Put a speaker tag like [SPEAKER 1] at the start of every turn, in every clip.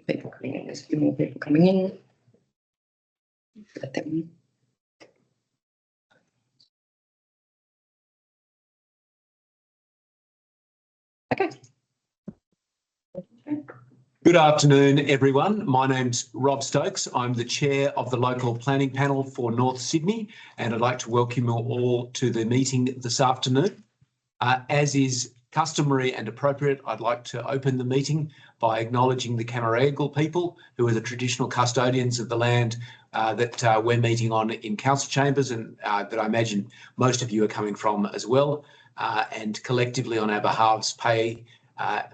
[SPEAKER 1] people coming in. There's a few more people coming in. Let them. Okay.
[SPEAKER 2] Good afternoon, everyone. My name's Rob Stokes. I'm the chair of the local planning panel for North Sydney, and I'd like to welcome you all to the meeting this afternoon. As is customary and appropriate, I'd like to open the meeting by acknowledging the Cammeraygal people, who are the traditional custodians of the land that we're meeting on in council chambers, and that I imagine most of you are coming from as well. And collectively on our behalves pay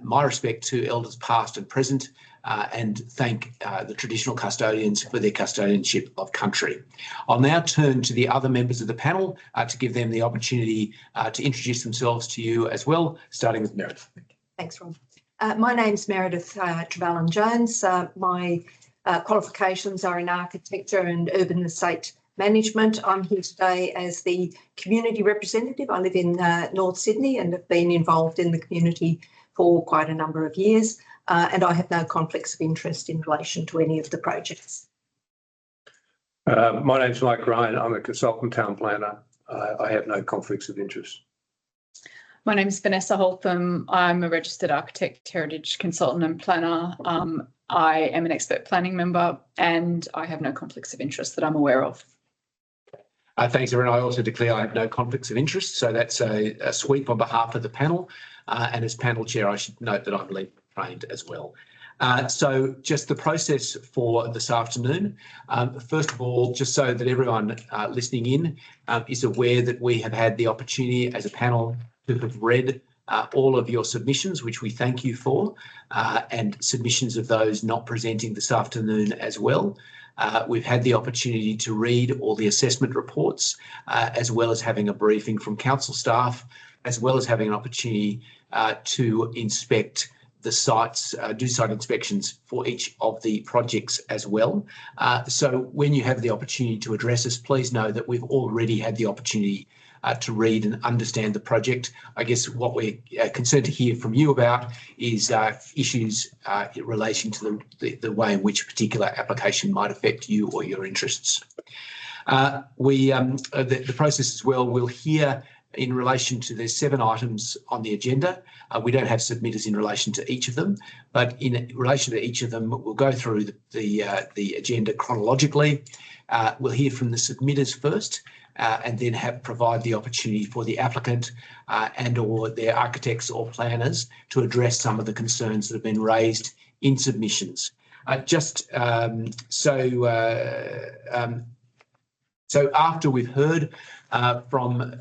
[SPEAKER 2] my respect to elders past and present, and thank the traditional custodians for their custodianship of country. I'll now turn to the other members of the panel to give them the opportunity to introduce themselves to you as well, starting with Meredith.
[SPEAKER 3] Thanks, Rob. My name's Meredith Trevelyan-Jones. My qualifications are in architecture and urban estate management. I'm here today as the community representative. I live in North Sydney and have been involved in the community for quite a number of years, and I have no conflicts of interest in relation to any of the projects.
[SPEAKER 4] My name's Mike Ryan. I'm a consultant town planner. I have no conflicts of interest.
[SPEAKER 5] My name is Vanessa Holtham. I'm a registered architect, heritage consultant and planner. I am an expert planning member and I have no conflicts of interest that I'm aware of.
[SPEAKER 2] Thanks, everyone. I also declare I have no conflicts of interest, so that's a sweep on behalf of the panel. And as panel chair, I should note that I'm lead trained as well. So just the process for this afternoon. First of all, just so that everyone listening in is aware that we have had the opportunity as a panel to have read all of your submissions, which we thank you for, and submissions of those not presenting this afternoon as well. We've had the opportunity to read all the assessment reports, as well as having a briefing from council staff, as well as having an opportunity to inspect the sites, do site inspections for each of the projects as well. So when you have the opportunity to address us, please know that we've already had the opportunity to read and understand the project. I guess what we're concerned to hear from you about is issues in relation to the way in which a particular application might affect you or your interests. The process as well, we'll hear in relation to the 7 items on the agenda. We don't have submitters in relation to each of them, but in relation to each of them, we'll go through the agenda chronologically. We'll hear from the submitters first, and then provide the opportunity for the applicant and or their architects or planners to address some of the concerns that have been raised in submissions. So after we've heard from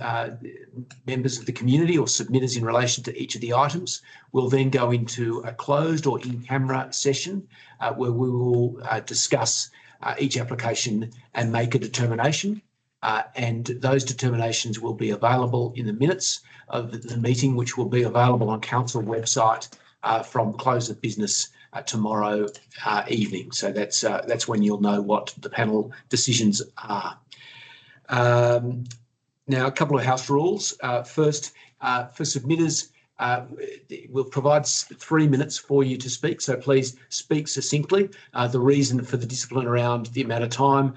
[SPEAKER 2] members of the community or submitters in relation to each of the items, we'll then go into a closed or in-camera session where we will discuss each application and make a determination. And those determinations will be available in the minutes of the meeting, which will be available on council website from close of business tomorrow evening. So that's when you'll know what the panel decisions are. Now, a couple of house rules. First, for submitters, we'll provide 3 minutes for you to speak, so please speak succinctly. The reason for the discipline around the amount of time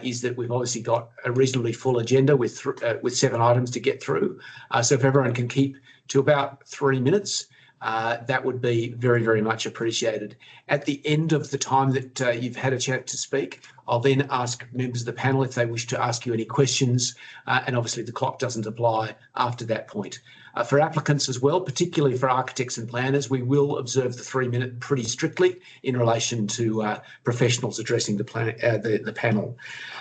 [SPEAKER 2] is that we've obviously got a reasonably full agenda with 7 items to get through. So if everyone can keep to about 3 minutes, that would be very, very much appreciated. At the end of the time that you've had a chance to speak, I'll then ask members of the panel if they wish to ask you any questions, and obviously the clock doesn't apply after that point. For applicants as well, particularly for architects and planners, we will observe the 3 minute pretty strictly in relation to professionals addressing the panel.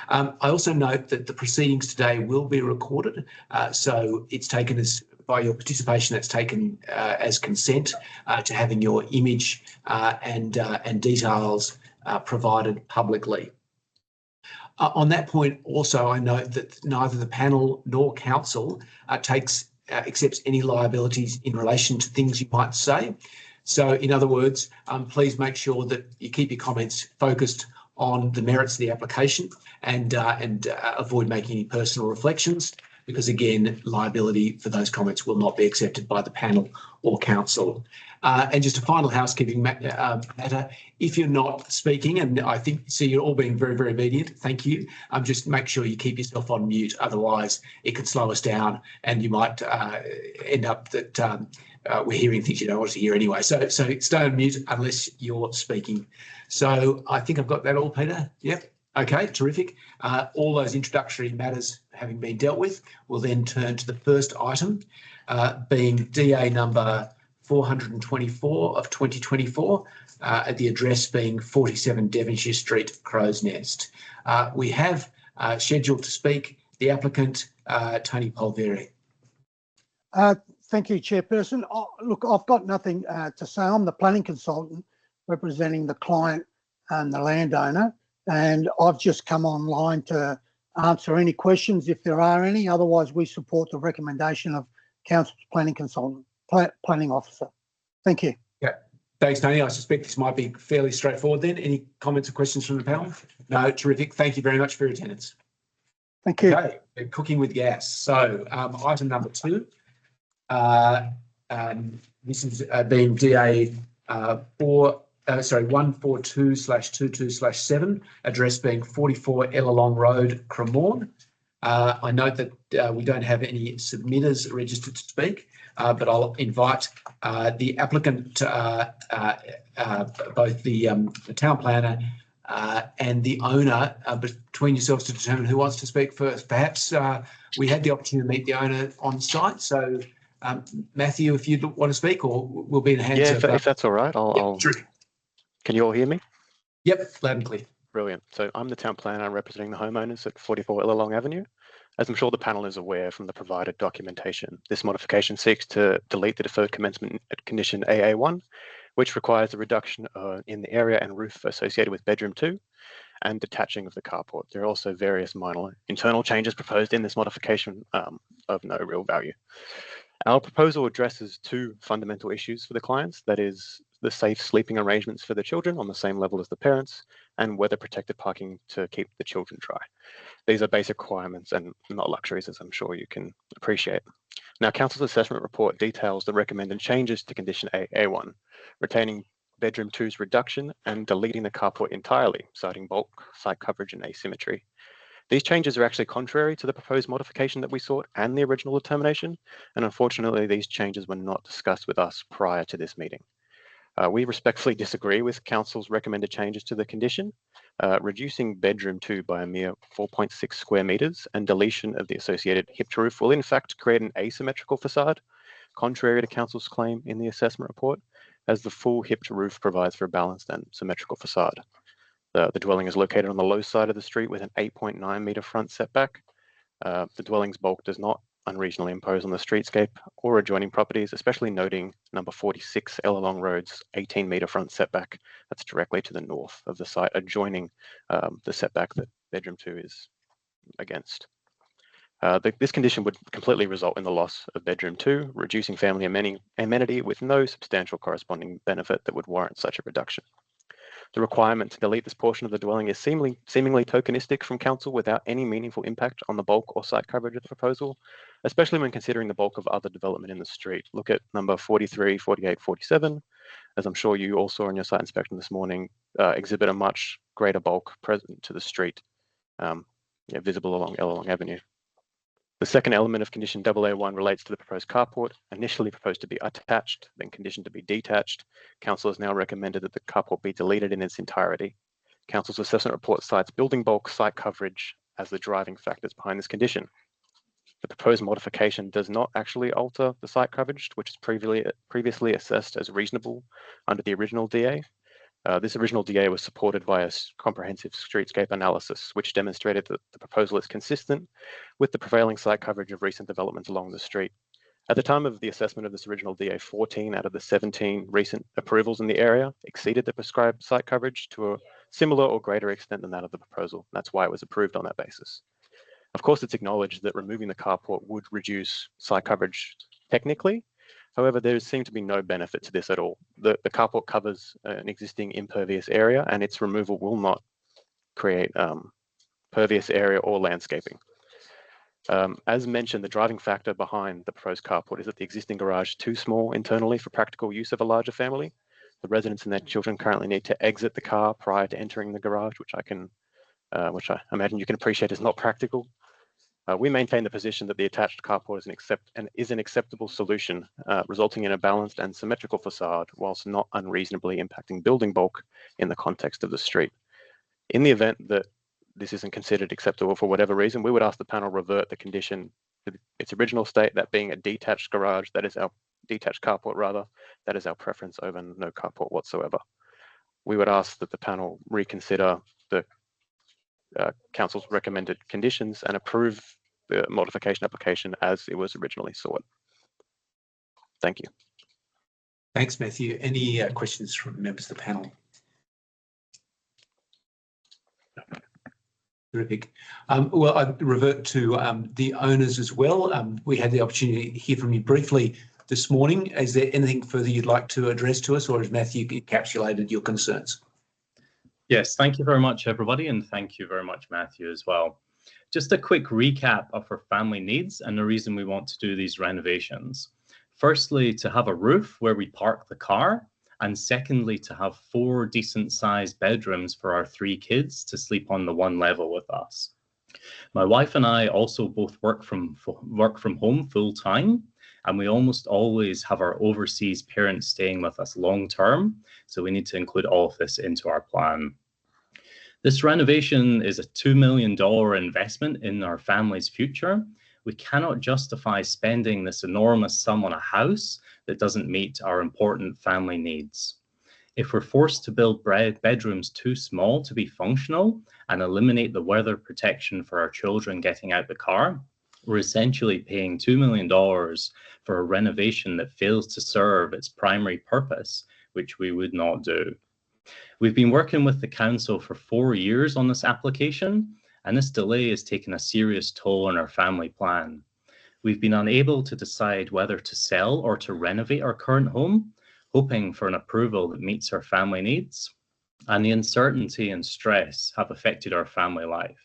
[SPEAKER 2] I also note that the proceedings today will be recorded, so it's taken as by your participation, that's taken as consent to having your image and details provided publicly. On that point, also, I note that neither the panel nor council accepts any liabilities in relation to things you might say. So, in other words, please make sure that you keep your comments focused on the merits of the application and avoid making any personal reflections. because again, liability for those comments will not be accepted by the panel or council. And just a final housekeeping matter, if you're not speaking, and I see you're all being very, very obedient, thank you. Just make sure you keep yourself on mute, otherwise it can slow us down and you might end up that we're hearing things you don't want to hear anyway. So stay on mute unless you're speaking. So I think I've got that all, Peter. Yep. Okay, terrific. All those introductory matters having been dealt with, we'll then turn to the first item, being DA number 424 of 2024, at the address being 47 Devonshire Street, Crow's Nest. We have scheduled to speak the applicant, Tony Polveri.
[SPEAKER 6] Thank you, Chairperson. Look, I've got nothing to say. I'm the planning consultant representing the client and the landowner, and I've just come online to answer any questions if there are any. Otherwise, we support the recommendation of Council's planning consultant, planning officer. Thank you.
[SPEAKER 2] Yeah, thanks, Tony. I suspect this might be fairly straightforward then. Any comments or questions from the panel? No, terrific. Thank you very much for your attendance.
[SPEAKER 6] Thank you.
[SPEAKER 2] Okay, cooking with gas. So item number 2. This is being DA 142/22/7, address being 44 Ellalong Road, Cremorne. I note that we don't have any submitters registered to speak, but I'll invite the applicant, both the town planner and the owner, between yourselves to determine who wants to speak first. Perhaps we had the opportunity to meet the owner on site, so Matthew, if you want to speak, or we'll be in the hands of...
[SPEAKER 7] Yeah, if that's all right, I'll... Can you all hear me?
[SPEAKER 2] Yep, loud and clear.
[SPEAKER 7] Brilliant. So I'm the town planner representing the homeowners at 44 Ellalong Avenue. As I'm sure the panel is aware from the provided documentation, this modification seeks to delete the deferred commencement at condition AA1, which requires a reduction in the area and roof associated with bedroom 2 and detaching of the carport. There are also various minor internal changes proposed in this modification of no real value. Our proposal addresses 2 fundamental issues for the clients, that is the safe sleeping arrangements for the children on the same level as the parents, and weather protected parking to keep the children dry. These are basic requirements and not luxuries, as I'm sure you can appreciate. Now, Council's assessment report details the recommended changes to condition AA1, retaining bedroom 2's reduction and deleting the carport entirely, citing bulk, site coverage and asymmetry. These changes are actually contrary to the proposed modification that we sought and the original determination, and unfortunately these changes were not discussed with us prior to this meeting. We respectfully disagree with Council's recommended changes to the condition, reducing bedroom 2 by a mere 4.6 square metres and deletion of the associated hipped roof will in fact create an asymmetrical facade, contrary to Council's claim in the assessment report, as the full hipped roof provides for a balanced and symmetrical facade. The dwelling is located on the low side of the street with an 8.9 metre front setback. The dwelling's bulk does not unreasonably impose on the streetscape or adjoining properties, especially noting number 46 Ellalong Road's 18 metre front setback. That's directly to the north of the site, adjoining the setback that bedroom 2 is against. This condition would completely result in the loss of bedroom 2, reducing family amenity with no substantial corresponding benefit that would warrant such a reduction. The requirement to delete this portion of the dwelling is seemingly tokenistic from Council without any meaningful impact on the bulk or site coverage of the proposal, especially when considering the bulk of other development in the street. Look at number 43, 48, 47, as I'm sure you all saw in your site inspection this morning, exhibit a much greater bulk present to the street, visible along Ellalong Avenue. The second element of condition AA1 relates to the proposed carport, initially proposed to be attached, then conditioned to be detached. Council has now recommended that the carport be deleted in its entirety. Council's assessment report cites building bulk, site coverage as the driving factors behind this condition. The proposed modification does not actually alter the site coverage, which was previously assessed as reasonable under the original DA. This original DA was supported by a comprehensive streetscape analysis, which demonstrated that the proposal is consistent with the prevailing site coverage of recent developments along the street. At the time of the assessment of this original DA, 14 out of the 17 recent approvals in the area exceeded the prescribed site coverage to a similar or greater extent than that of the proposal. That's why it was approved on that basis. Of course, it's acknowledged that removing the carport would reduce site coverage technically. However, there seemed to be no benefit to this at all. The carport covers an existing impervious area, and its removal will not create pervious area or landscaping. As mentioned, the driving factor behind the proposed carport is that the existing garage is too small internally for practical use of a larger family. The residents and their children currently need to exit the car prior to entering the garage, which I imagine you can appreciate is not practical. We maintain the position that the attached carport is an acceptable solution, resulting in a balanced and symmetrical facade, whilst not unreasonably impacting building bulk in the context of the street. In the event that this isn't considered acceptable for whatever reason, we would ask the panel revert the condition to its original state, that being a detached garage, that is our detached carport rather, that is our preference over no carport whatsoever. We would ask that the panel reconsider the council's recommended conditions and approve the modification application as it was originally sought. Thank you.
[SPEAKER 2] Thanks, Matthew. Any questions from members of the panel? Terrific. Well, I revert to the owners as well. We had the opportunity to hear from you briefly this morning. Is there anything further you'd like to address to us, or has Matthew encapsulated your concerns?
[SPEAKER 8] Yes, thank you very much, everybody, and thank you very much, Matthew, as well. Just a quick recap of our family needs and the reason we want to do these renovations. Firstly, to have a roof where we park the car, and secondly, to have 4 decent-sized bedrooms for our 3 kids to sleep on the one level with us. My wife and I also both work from home full-time, and we almost always have our overseas parents staying with us long-term, so we need to include all of this into our plan. This renovation is a $2 million investment in our family's future. We cannot justify spending this enormous sum on a house that doesn't meet our important family needs. If we're forced to build bedrooms too small to be functional and eliminate the weather protection for our children getting out the car, we're essentially paying $2 million for a renovation that fails to serve its primary purpose, which we would not do. We've been working with the council for 4 years on this application, and this delay has taken a serious toll on our family plan. We've been unable to decide whether to sell or to renovate our current home, hoping for an approval that meets our family needs, and the uncertainty and stress have affected our family life.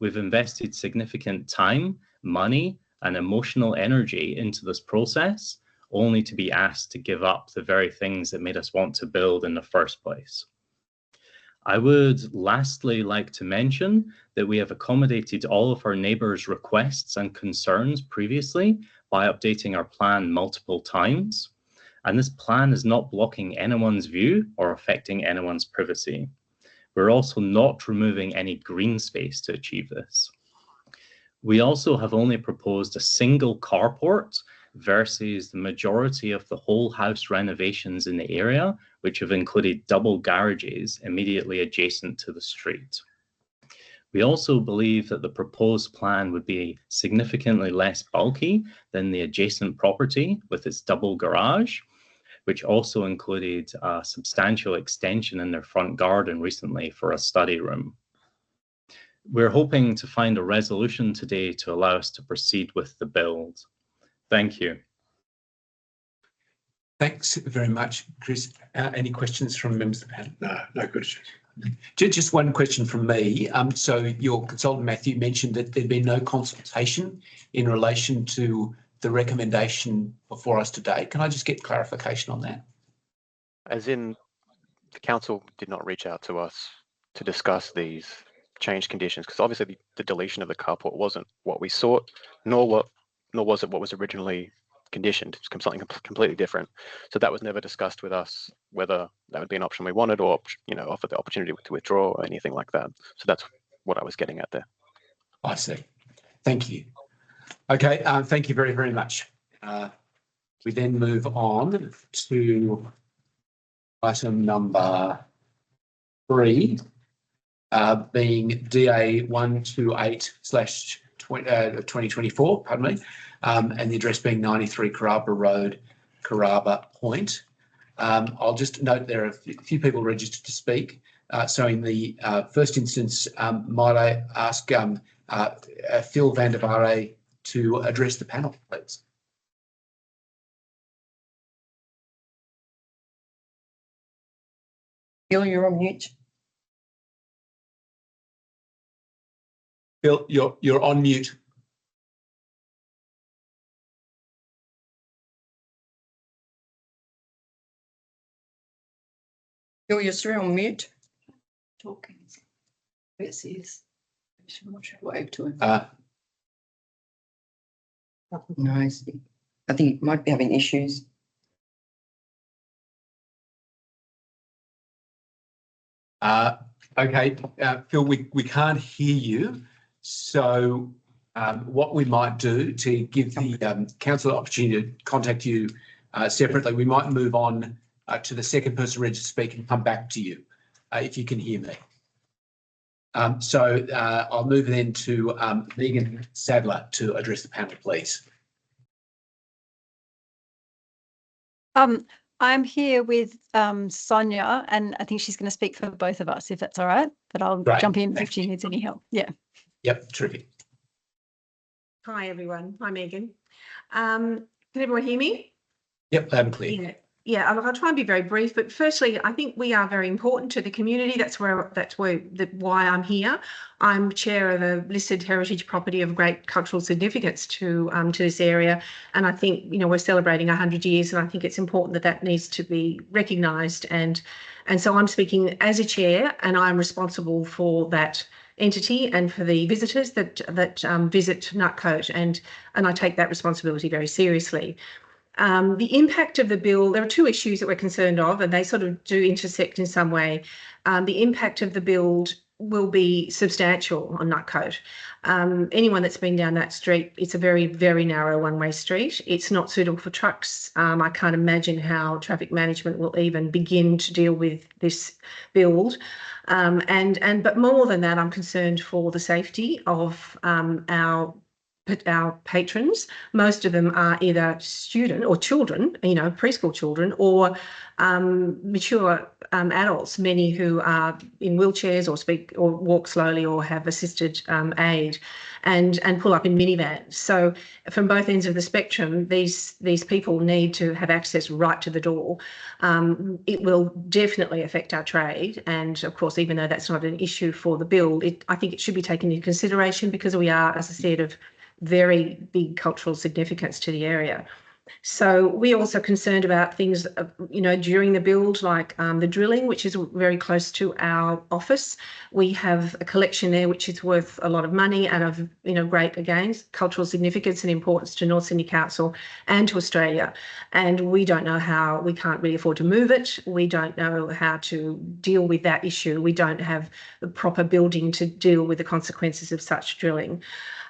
[SPEAKER 8] We've invested significant time, money, and emotional energy into this process, only to be asked to give up the very things that made us want to build in the first place. I would lastly like to mention that we have accommodated all of our neighbours' requests and concerns previously by updating our plan multiple times, and this plan is not blocking anyone's view or affecting anyone's privacy. We're also not removing any green space to achieve this. We also have only proposed a single carport versus the majority of the whole house renovations in the area, which have included double garages immediately adjacent to the street. We also believe that the proposed plan would be significantly less bulky than the adjacent property with its double garage, which also included a substantial extension in their front garden recently for a study room. We're hoping to find a resolution today to allow us to proceed with the build. Thank you.
[SPEAKER 2] Thanks very much, Chris. Any questions from members of the panel?
[SPEAKER 4] No questions.
[SPEAKER 2] Just one question from me. So your consultant, Matthew, mentioned that there'd been no consultation in relation to the recommendation before us today. Can I just get clarification on that?
[SPEAKER 7] As in, the council did not reach out to us to discuss these changed conditions, because obviously the deletion of the carport wasn't what we sought, nor was it what was originally conditioned. It's something completely different. So that was never discussed with us, whether that would be an option we wanted, or offer the opportunity to withdraw or anything like that. So that's what I was getting at there.
[SPEAKER 2] I see. Thank you. Okay, thank you very, very much. We then move on to item number 3, being DA 128/2024, pardon me, and the address being 93 Carrabba Road, Carrabba Point. I'll just note there are a few people registered to speak. So in the first instance, might I ask Phil van der Vare to address the panel, please.
[SPEAKER 1] Phil, you're on mute.
[SPEAKER 2] Phil, you're on mute.
[SPEAKER 1] Phil, you're still on mute.
[SPEAKER 5] Talking. Yes, he is. I should wave to him.
[SPEAKER 1] No, I think he might be having issues.
[SPEAKER 2] Okay, Phil, we can't hear you. So what we might do to give the council an opportunity to contact you separately, we might move on to the second person registered to speak and come back to you if you can hear me. So I'll move then to Megan Sadler to address the panel, please.
[SPEAKER 9] I'm here with Sonia, and I think she's going to speak for both of us, if that's all right. But I'll jump in if she needs any help. Yeah.
[SPEAKER 2] Yep, terrific.
[SPEAKER 10] Hi, everyone. Hi, Megan. Can everyone hear me?
[SPEAKER 2] Yep, loud and clear.
[SPEAKER 10] Yeah. I'll try and be very brief. But firstly, I think we are very important to the community. That's why I'm here. I'm chair of a listed heritage property of great cultural significance to this area, and I think we're celebrating 100 years, and I think it's important that needs to be recognised. And so I'm speaking as a chair, and I'm responsible for that entity and for the visitors that visit Nutcote, and I take that responsibility very seriously. The impact of the bill, there are two issues that we're concerned of, and they sort of do intersect in some way. The impact of the bill will be substantial on Nutcote. Anyone that's been down that street, it's a very, very narrow one-way street. It's not suitable for trucks. I can't imagine how traffic management will even begin to deal with this build. But more than that, I'm concerned for the safety of our patrons. Most of them are either student or children, preschool children, or mature adults, many who are in wheelchairs or speak or walk slowly or have assisted aid, and pull up in minivans. So from both ends of the spectrum, these people need to have access right to the door. It will definitely affect our trade, and of course, even though that's not an issue for the bill, I think it should be taken into consideration because we are, as I said, of very big cultural significance to the area. So we're also concerned about things, during the build, like the drilling, which is very close to our office. We have a collection there which is worth a lot of money and of, great, again, cultural significance and importance to North Sydney Council and to Australia. And we don't know how, we can't really afford to move it. We don't know how to deal with that issue. We don't have the proper building to deal with the consequences of such drilling.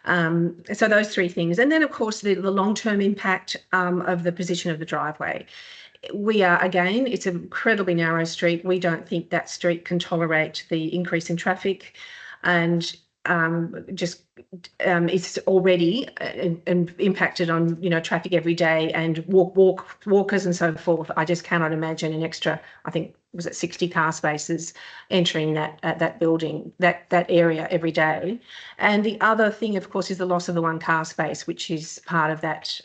[SPEAKER 10] So those three things. And then, of course, the long-term impact of the position of the driveway. We are, again, it's an incredibly narrow street. We don't think that street can tolerate the increase in traffic, and it's already impacted on traffic every day, and walkers and so forth. I just cannot imagine an extra, I think, was it 60 car spaces entering that building, that area every day. And the other thing, of course, is the loss of the one car space, which is part of that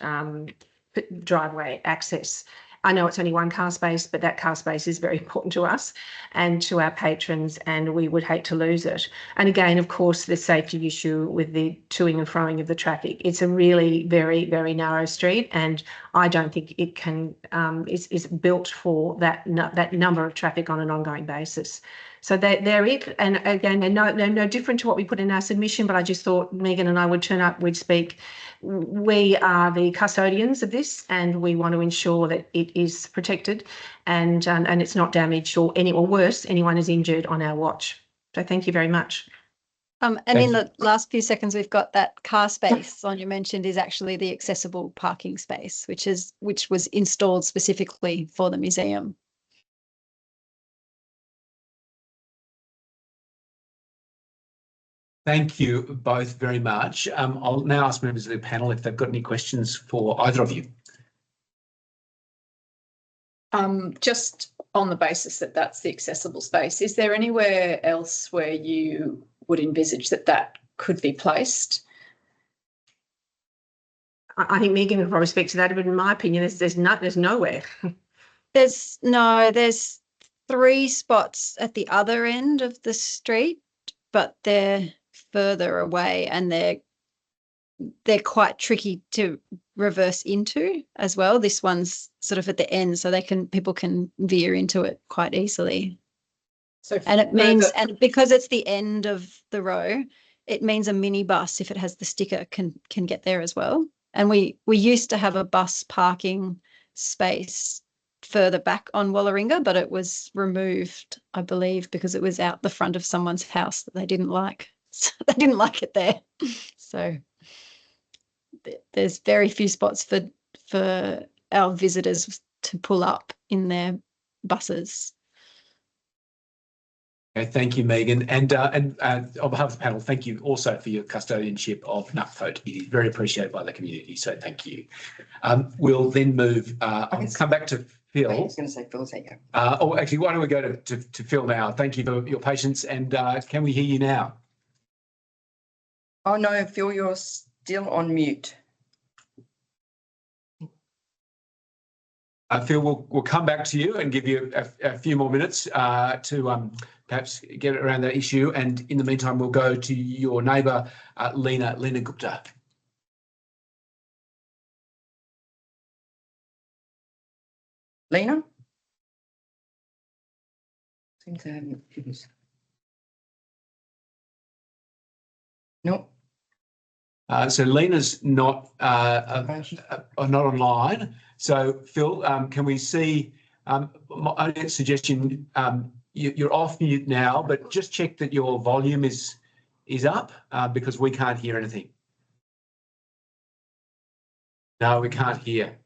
[SPEAKER 10] driveway access. I know it's only one car space, but that car space is very important to us and to our patrons, and we would hate to lose it. And again, of course, the safety issue with the toing and froing of the traffic. It's a really very, very narrow street, and I don't think it can is built for that number of traffic on an ongoing basis. So they're it. And again, they're no different to what we put in our submission, but I just thought Megan and I would turn up, we'd speak. We are the custodians of this, and we want to ensure that it is protected and it's not damaged or worse, anyone is injured on our watch. So thank you very much.
[SPEAKER 9] And in the last few seconds, we've got that car space Sonia mentioned is actually the accessible parking space, which was installed specifically for the museum.
[SPEAKER 2] Thank you both very much. I'll now ask members of the panel if they've got any questions for either of you.
[SPEAKER 5] Just on the basis that that's the accessible space, is there anywhere else where you would envisage that could be placed?
[SPEAKER 10] I think Megan would probably speak to that, but in my opinion, there's nowhere.
[SPEAKER 9] There's 3 spots at the other end of the street, but they're further away, and they're they're quite tricky to reverse into as well. This one's sort of at the end, so people can veer into it quite easily.
[SPEAKER 3] So
[SPEAKER 9] And it means, and because it's the end of the row, it means a minibus, if it has the sticker, can get there as well. And we used to have a bus parking space further back on Walleringa, but it was removed, I believe, because it was out the front of someone's house that they didn't like. So they didn't like it there. So there's very few spots for our visitors to pull up in their buses.
[SPEAKER 2] Okay, thank you, Megan. And on behalf of the panel, thank you also for your custodianship of Nutfote. It is very appreciated by the community, so thank you. We'll then move, I'll come back to Phil.
[SPEAKER 1] I was going to say Phil, there you go.
[SPEAKER 2] Actually, why don't we go to Phil now? Thank you for your patience, and can we hear you now?
[SPEAKER 1] Oh no, Phil, you're still on mute.
[SPEAKER 2] Phil, we'll come back to you and give you a few more minutes to perhaps get around that issue. And in the meantime, we'll go to your neighbour, Lena Gupta.
[SPEAKER 1] Lena? Seem to have issues. No.
[SPEAKER 2] So Lena's not online. So Phil, can we see? My only suggestion, you're off mute now, but just check that your volume is up because we can't hear anything. No, we can't hear.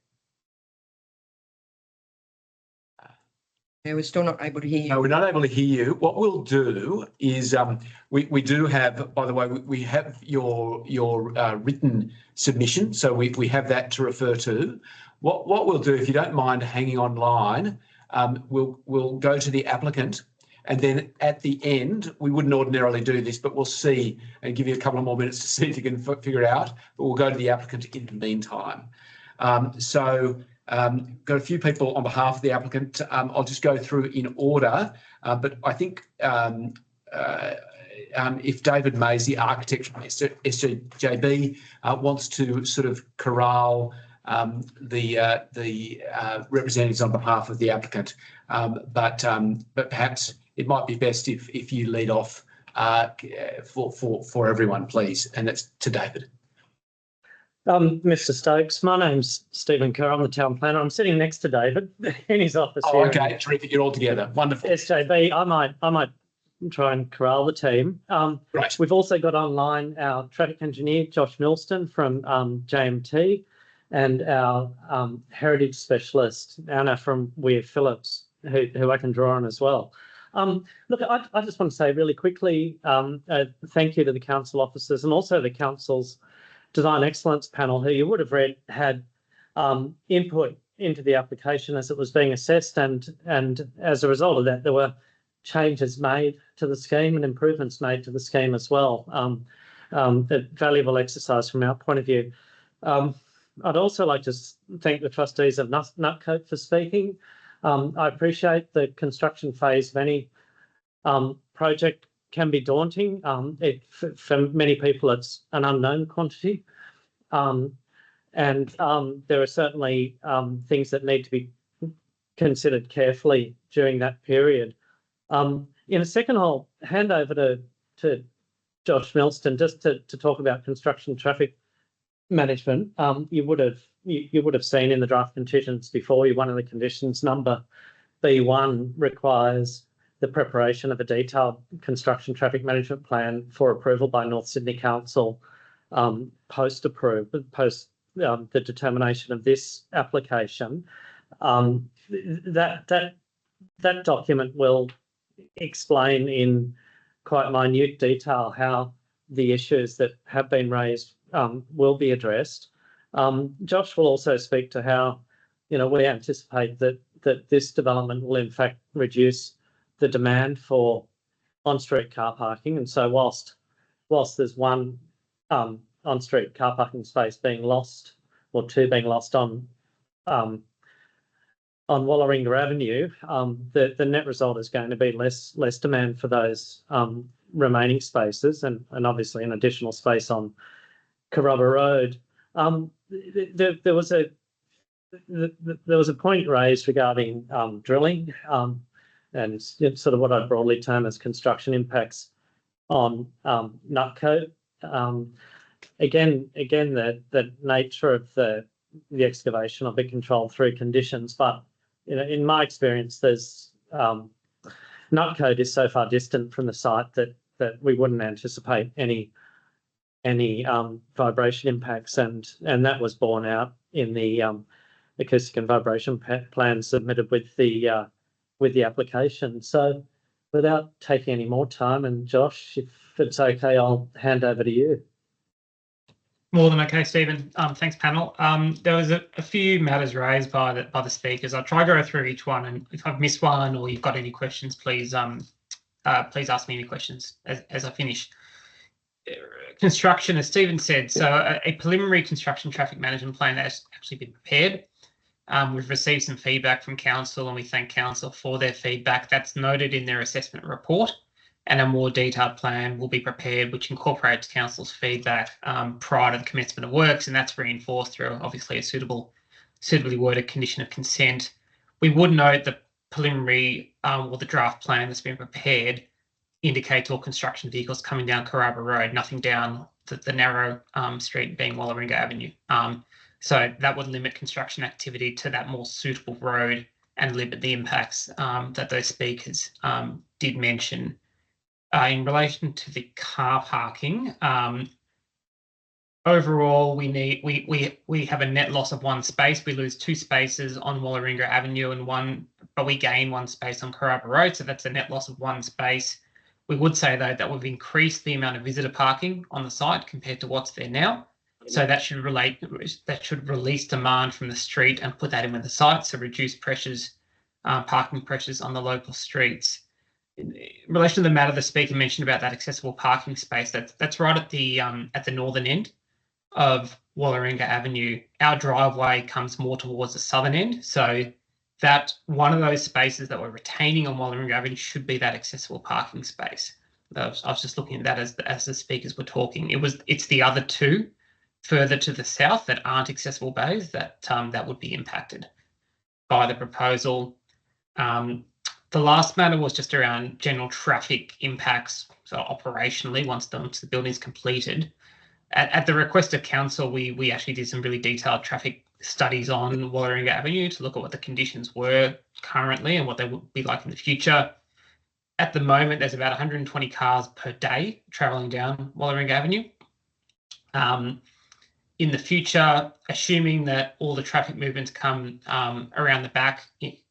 [SPEAKER 1] Yeah, we're still not able to hear you.
[SPEAKER 2] No, we're not able to hear you. What we'll do is we do have, by the way, we have your written submission, so we have that to refer to. What we'll do, if you don't mind hanging online, we'll go to the applicant, and then at the end, we wouldn't ordinarily do this, but we'll see and give you a couple of more minutes to see if you can figure it out. But we'll go to the applicant in the meantime. Got a few people on behalf of the applicant. I'll just go through in order, but I think if David Mays, the architect from SJB, wants to sort of corral the representatives on behalf of the applicant, but perhaps it might be best if you lead off for everyone, please, and that's to David.
[SPEAKER 11] Mr. Stokes, my name's Stephen Kerr. I'm the town planner. I'm sitting next to David in his office here.
[SPEAKER 2] Okay, terrific. You're all together. Wonderful.
[SPEAKER 11] SJB, I might try and corral the team.
[SPEAKER 2] Right.
[SPEAKER 11] We've also got online our traffic engineer, Josh Milston from JMT, and our heritage specialist, Anna from Weir Phillips, who I can draw on as well. Look, I just want to say really quickly, thank you to the council officers and also the council's Design Excellence panel, who you would have read had input into the application as it was being assessed, and as a result of that, there were changes made to the scheme and improvements made to the scheme as well. A valuable exercise from our point of view. I'd also like to thank the trustees of Nutcote for speaking. I appreciate the construction phase of any project can be daunting. For many people, it's an unknown quantity. And there are certainly things that need to be considered carefully during that period. In a second, I'll hand over to Josh Milston just to talk about construction traffic management. You would have seen in the draft conditions before you, one of the conditions, number B1, requires the preparation of a detailed construction traffic management plan for approval by North Sydney Council post the determination of this application. That document will explain in quite minute detail how the issues that have been raised will be addressed. Josh will also speak to how, we anticipate that this development will in fact reduce the demand for on-street car parking, and so whilst there's one on-street car parking space being lost, or two being lost on Walleringa Avenue, the net result is going to be less demand for those remaining spaces, and obviously an additional space on Carrubba Road. There was a point raised regarding drilling and sort of what I'd broadly term as construction impacts on Nutcote. Again, the nature of the excavation will be controlled through conditions, but in my experience, there's Nutcote is so far distant from the site that we wouldn't anticipate any vibration impacts, and that was borne out in the acoustic and vibration plan submitted with the application. So, without taking any more time, and Josh, if it's okay, I'll hand over to you.
[SPEAKER 12] More than okay, Stephen. Thanks, panel. There was a few matters raised by the speakers. I'll try to go through each one, and if I've missed one or you've got any questions, please ask me any questions as I finish. Construction, as Stephen said, so a preliminary construction traffic management plan has actually been prepared. We've received some feedback from council, and we thank council for their feedback. That's noted in their assessment report, and a more detailed plan will be prepared, which incorporates council's feedback prior to the commencement of works, and that's reinforced through obviously a suitably worded condition of consent. We would note the preliminary or the draft plan that's been prepared indicates all construction vehicles coming down Carrubba Road, nothing down the narrow street being Walluringa Avenue. So that would limit construction activity to that more suitable road and limit the impacts that those speakers did mention. In relation to the car parking, overall we have a net loss of one space. We lose 2 spaces on Walluringa Avenue but we gain 1 space on Carrubba Road, so that's a net loss of 1 space. We would say though that we've increased the amount of visitor parking on the site compared to what's there now. So that should release demand from the street and put that in with the site, so reduce parking pressures on the local streets. In relation to the matter the speaker mentioned about that accessible parking space, that's right at the northern end of Walluringa Avenue. Our driveway comes more towards the southern end, so that one of those spaces that we're retaining on Walluringa Avenue should be that accessible parking space. I was just looking at that as the speakers were talking. It's the other 2 further to the south that aren't accessible bays that would be impacted by the proposal. The last matter was just around general traffic impacts, so operationally once the building is completed. At the request of council, we actually did some really detailed traffic studies on Walluringa Avenue to look at what the conditions were currently and what they would be like in the future. At the moment, there's about 120 cars per day travelling down Walluringa Avenue. In the future, assuming that all the traffic movements come around the back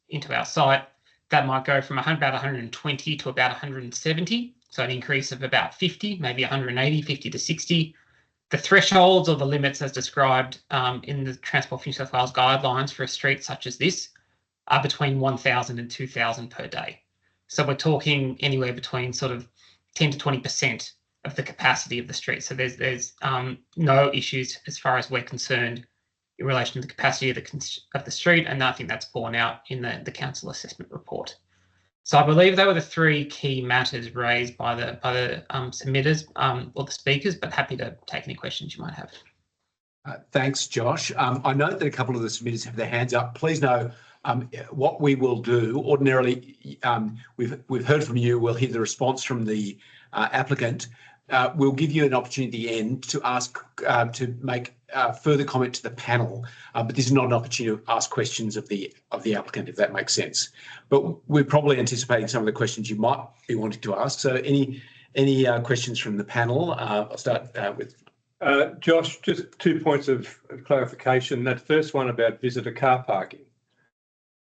[SPEAKER 12] into our site, that might go from about 120 to about 170. So an increase of about 50, maybe 180, 50 to 60. The thresholds or the limits as described in the Transport for New South Wales guidelines for a street such as this are between 1,000 and 2,000 per day. So we're talking anywhere between sort of 10 to 20% of the capacity of the street. So there's no issues as far as we're concerned in relation to the capacity of the street, and I think that's borne out in the council assessment report. So I believe they were the 3 key matters raised by the submitters or the speakers, but happy to take any questions you might have.
[SPEAKER 2] Thanks, Josh. I note that a couple of the submitters have their hands up. Please know what we will do. Ordinarily, we've heard from you. We'll hear the response from the applicant. We'll give you an opportunity at the end to ask to make further comment to the panel, but this is not an opportunity to ask questions of the applicant, if that makes sense. But we're probably anticipating some of the questions you might be wanting to ask. So any questions from the panel? I'll start with
[SPEAKER 4] Josh. Just 2 points of clarification. That first one about visitor car parking.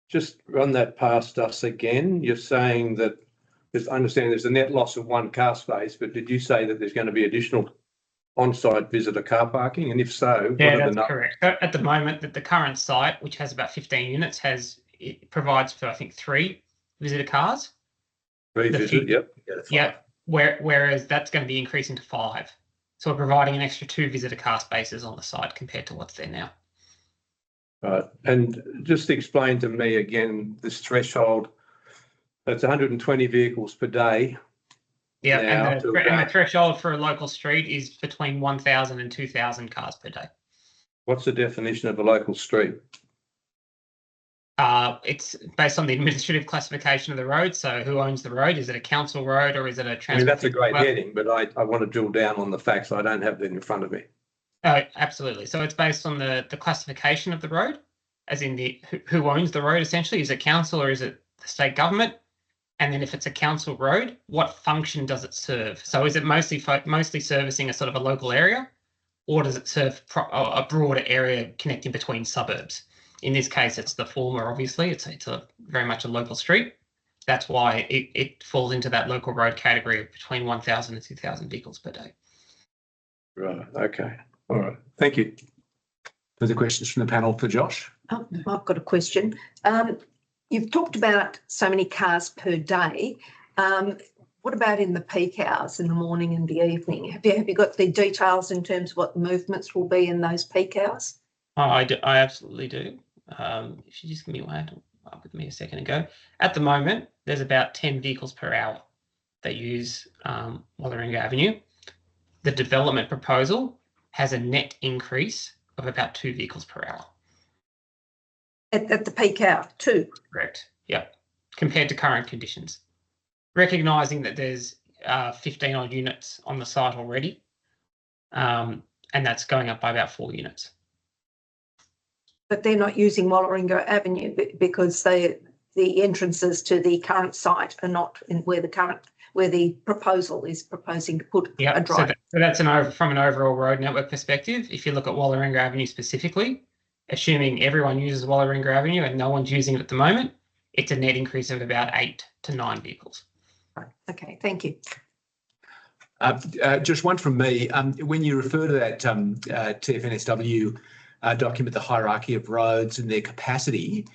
[SPEAKER 4] Just run that past us again. You're saying that I understand there's a net loss of 1 car space, but did you say that there's going to be additional on-site visitor car parking? And if so,
[SPEAKER 12] yeah, that's correct. At the moment, the current site, which has about 15 units, it provides for I think 3 visitor cars.
[SPEAKER 4] 3 visitors, yep.
[SPEAKER 12] Yeah. Whereas that's going to be increasing to 5. So we're providing an extra 2 visitor car spaces on the site compared to what's there now.
[SPEAKER 4] Right. And just explain to me again this threshold. That's 120 vehicles per day.
[SPEAKER 12] Yeah,
[SPEAKER 4] now
[SPEAKER 12] and
[SPEAKER 4] to
[SPEAKER 12] the
[SPEAKER 4] about,
[SPEAKER 12] threshold for a local street is between 1,000 and 2,000 cars per day.
[SPEAKER 4] what's the definition of a local street?
[SPEAKER 12] It's based on the administrative classification of the road. So who owns the road? Is it a council road or is it a
[SPEAKER 4] I mean,
[SPEAKER 12] transport?
[SPEAKER 4] that's a great heading, but I want to drill down on the facts. I don't have that in front of me.
[SPEAKER 12] Oh, absolutely. So it's based on the classification of the road, as in the who owns the road essentially. Is it council or is it the state government? And then if it's a council road, what function does it serve? So is it mostly servicing a sort of a local area, or does it serve a broader area connecting between suburbs? In this case, it's the former, obviously. It's very much a local street. That's why it falls into that local road category of between 1,000 and 2,000 vehicles per day.
[SPEAKER 4] Right. Okay. All right. Thank you.
[SPEAKER 2] Further questions from the panel for Josh?
[SPEAKER 3] Oh, I've got a question. You've talked about so many cars per day. What about in the peak hours, in the morning and the evening? Have you got the details in terms of what the movements will be in those peak hours?
[SPEAKER 12] I absolutely do. If you just give me up with me a second ago. At the moment, there's about 10 vehicles per hour that use Walluringa Avenue. The development proposal has a net increase of about 2 vehicles per hour.
[SPEAKER 3] At the peak hour, 2?
[SPEAKER 12] Correct. Yep. Compared to current conditions. Recognising that there's 15 odd units on the site already, and that's going up by about 4 units.
[SPEAKER 3] But they're not using Walluringa Avenue because the entrances to the current site are not in where the proposal is proposing to put a drive.
[SPEAKER 12] So that's from an overall road network perspective. If you look at Walluringa Avenue specifically, assuming everyone uses Walluringa Avenue and no one's using it at the moment, it's a net increase of about 8 to 9 vehicles.
[SPEAKER 3] Right. Okay, thank you.
[SPEAKER 2] Just one from me. When you refer to that TFNSW document, the hierarchy of roads and their capacity,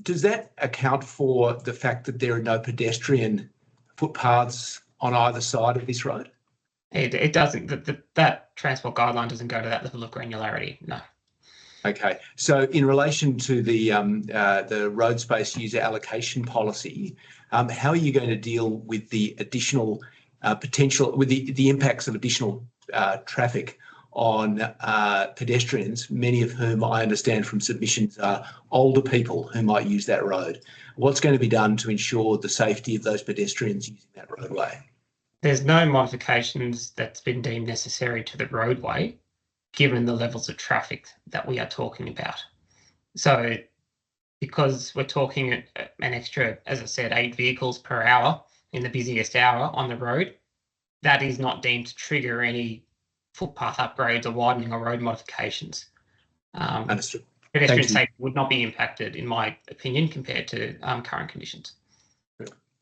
[SPEAKER 2] does that account for the fact that there are no pedestrian footpaths on either side of this road?
[SPEAKER 12] It doesn't. That transport guideline doesn't go to that level of granularity. No. Okay.
[SPEAKER 2] So in relation to the road space user allocation policy, how are you going to deal with the additional potential, with the impacts of additional traffic on pedestrians, many of whom I understand from submissions are older people who might use that road? What's going to be done to ensure the safety of those pedestrians using that roadway?
[SPEAKER 12] There's no modifications that's been deemed necessary to the roadway, given the levels of traffic that we are talking about. So because we're talking an extra, as I said, 8 vehicles per hour in the busiest hour on the road, that is not deemed to trigger any footpath upgrades or widening or road modifications.
[SPEAKER 2] Understood.
[SPEAKER 12] Pedestrian safety would not be impacted, in my opinion, compared to current conditions.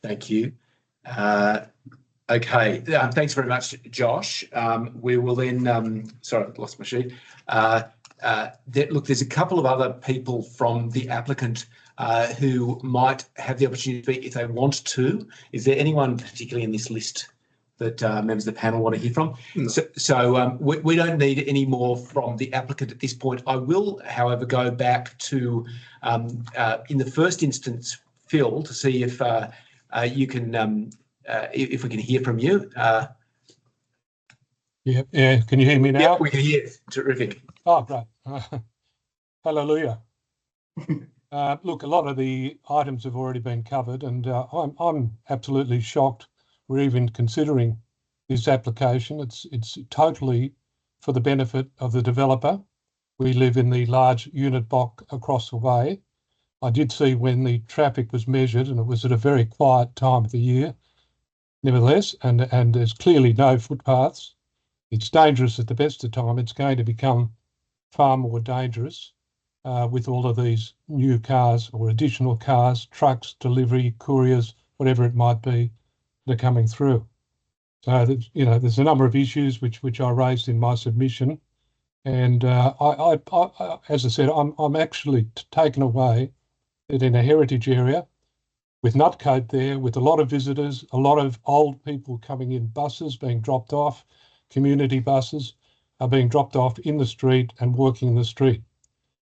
[SPEAKER 2] Thank you. Okay, thanks very much, Josh. We will then, sorry, I lost my sheet. Look, there's a couple of other people from the applicant who might have the opportunity to speak if they want to. Is there anyone particularly in this list that members of the panel want to hear from?
[SPEAKER 4] No.
[SPEAKER 2] So we don't need any more from the applicant at this point. I will, however, go back to, in the first instance, Phil, to see if you can, if we can hear from you.
[SPEAKER 13] Yeah. Can you hear me now?
[SPEAKER 2] Yeah, we can hear. Terrific.
[SPEAKER 13] Oh, great. Hallelujah. Look, a lot of the items have already been covered, and I'm absolutely shocked we're even considering this application. It's totally for the benefit of the developer. We live in the large unit block across the way. I did see when the traffic was measured, and it was at a very quiet time of the year, nevertheless, and there's clearly no footpaths. It's dangerous at the best of time. It's going to become far more dangerous with all of these new cars or additional cars, trucks, delivery, couriers, whatever it might be, that are coming through. So, there's a number of issues which I raised in my submission. And I as I said, I'm actually taken away that in a heritage area with Nutcote there, with a lot of visitors, a lot of old people coming in, buses being dropped off, community buses are being dropped off in the street and working in the street.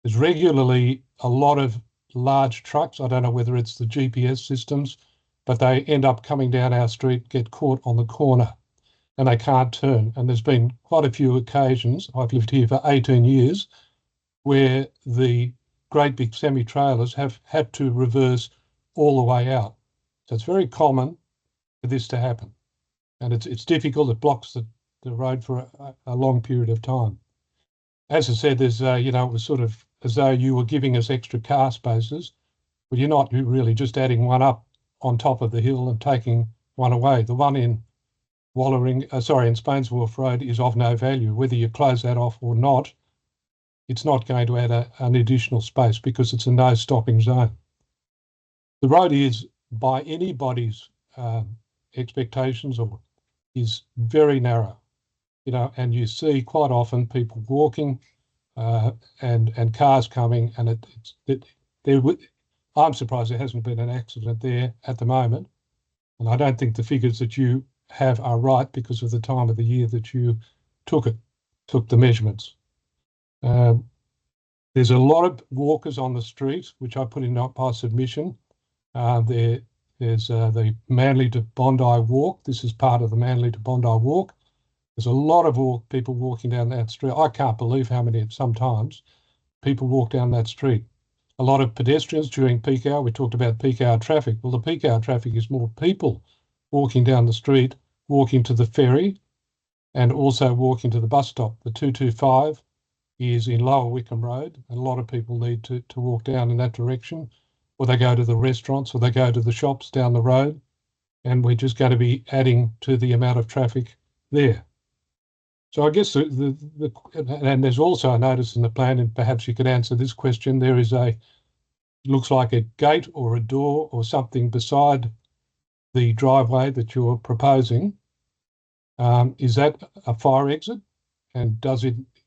[SPEAKER 13] There's regularly a lot of large trucks. I don't know whether it's the GPS systems but they end up coming down our street, get caught on the corner, and they can't turn. And there's been quite a few occasions, I've lived here for 18 years, where the great big semi-trailers have had to reverse all the way out. So it's very common for this to happen. And it's difficult, it blocks the road for a long period of time. As I said, there's, it was sort of as though you were giving us extra car spaces, but you're not really just adding one up on top of the hill and taking one away. The one in in Spains Wharf Road is of no value. Whether you close that off or not, it's not going to add an additional space because it's a no stopping zone. The road is, by anybody's expectations, or is very narrow, and you see quite often people walking and cars coming, and I'm surprised there hasn't been an accident there at the moment. And I don't think the figures that you have are right because of the time of the year that you took the measurements. There's a lot of walkers on the street, which I put in my submission. There's the Manly to Bondi walk. This is part of the Manly to Bondi walk. There's a lot of people walking down that street. I can't believe how many sometimes people walk down that street. A lot of pedestrians during peak hour. We talked about peak hour traffic. Well, the peak hour traffic is more people walking down the street, walking to the ferry, and also walking to the bus stop. The 225 is in Lower Wickham Road, and a lot of people need to walk down in that direction, or they go to the restaurants, or they go to the shops down the road, and we're just going to be adding to the amount of traffic there. So I guess and there's also a notice in the plan, and perhaps you could answer this question. There is looks like a gate or a door or something beside the driveway that you're proposing. Is that a fire exit? And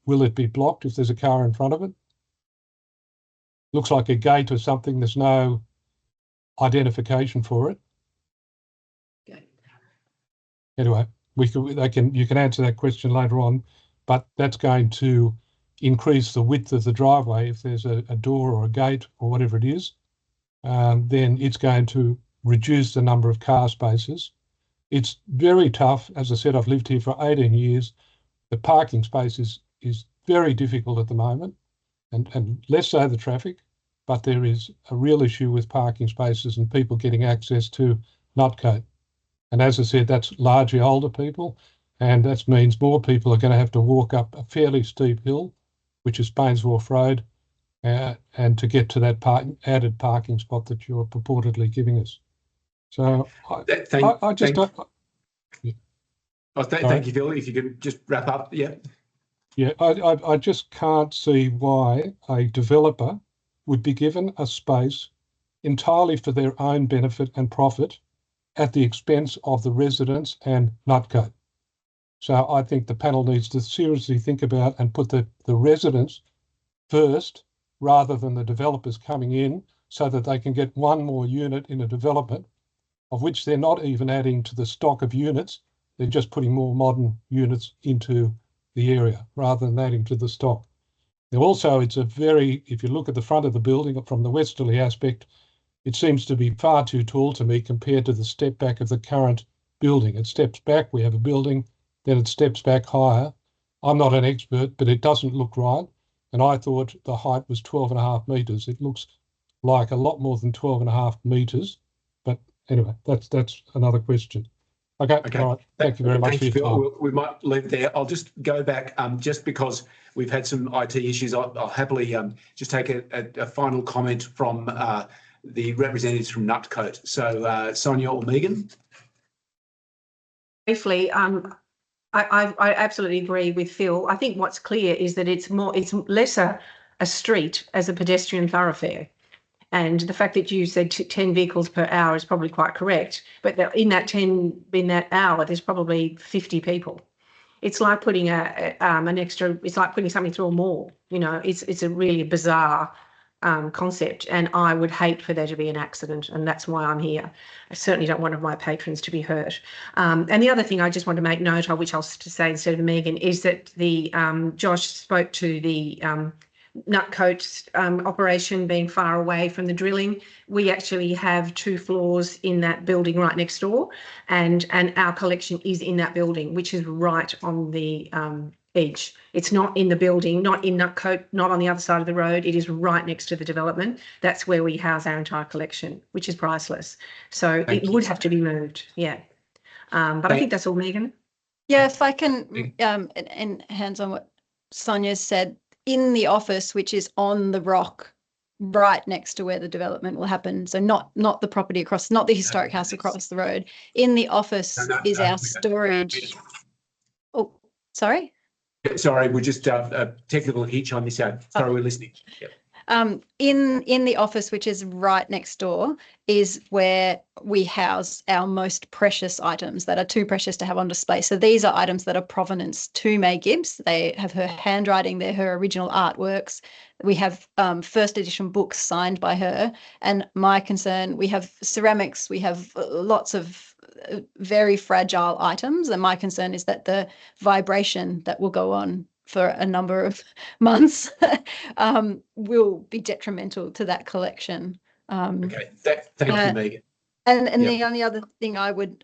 [SPEAKER 13] will it be blocked if there's a car in front of it? Looks like a gate or something. There's no identification for it.
[SPEAKER 1] Okay.
[SPEAKER 13] Anyway, you can answer that question later on, but that's going to increase the width of the driveway. If there's a door or a gate or whatever it is, then it's going to reduce the number of car spaces. It's very tough. As I said, I've lived here for 18 years. The parking space is very difficult at the moment, and less so the traffic, but there is a real issue with parking spaces and people getting access to Nutcote. And as I said, that's largely older people, and that means more people are going to have to walk up a fairly steep hill, which is Spains Wharf Road, and to get to that added parking spot that you're purportedly giving us. So
[SPEAKER 2] thank you, Phil. If you could just wrap up, yeah.
[SPEAKER 13] Yeah, I just can't see why a developer would be given a space entirely for their own benefit and profit at the expense of the residents and Nutcote. So I think the panel needs to seriously think about and put the residents first rather than the developers coming in, so that they can get one more unit in a development, of which they're not even adding to the stock of units. They're just putting more modern units into the area rather than adding to the stock. Now also, if you look at the front of the building from the westerly aspect, it seems to be far too tall to me compared to the step back of the current building. It steps back, we have a building, then it steps back higher. I'm not an expert, but it doesn't look right. And I thought the height was 12.5 metres. It looks like a lot more than 12.5 metres. But anyway, that's another question. Okay. All right. Thank you very much for your time.
[SPEAKER 2] We might leave there. I'll just go back, just because we've had some IT issues. I'll happily just take a final comment from the representatives from Nutcote. So Sonia or Megan?
[SPEAKER 10] Briefly, I absolutely agree with Phil. I think what's clear is that it's less a street as a pedestrian thoroughfare. And the fact that you said 10 vehicles per hour is probably quite correct. But in that hour, there's probably 50 people. It's like putting it's like putting something through a mall. It's a really bizarre concept, and I would hate for there to be an accident, and that's why I'm here. I certainly don't want my patrons to be hurt. And the other thing I just want to make note of, which I'll say instead of Megan, is that Josh spoke to the Nutcote's operation being far away from the drilling, we actually have 2 floors in that building right next door, and our collection is in that building, which is right on the edge. It's not in the building, not in Nutcote, not on the other side of the road. It is right next to the development. That's where we house our entire collection, which is priceless. So it would have to be moved, yeah. But I think that's all, Megan.
[SPEAKER 9] Yeah, if I can enhance on what Sonia said, in the office, which is on the rock, right next to where the development will happen. So not the property across, not the historic house across the road. In the office is our storage. Oh, sorry.
[SPEAKER 2] Sorry, we're just a technical hitch on this out. Sorry, we're listening. Yep.
[SPEAKER 9] In the office, which is right next door, is where we house our most precious items that are too precious to have on display. So these are items that are provenance to May Gibbs. They have her handwriting, they're her original artworks. We have first edition books signed by her. And my concern, we have ceramics, we have lots of very fragile items. And my concern is that the vibration that will go on for a number of months will be detrimental to that collection.
[SPEAKER 2] Okay, thank you, Megan.
[SPEAKER 9] And the only other thing I would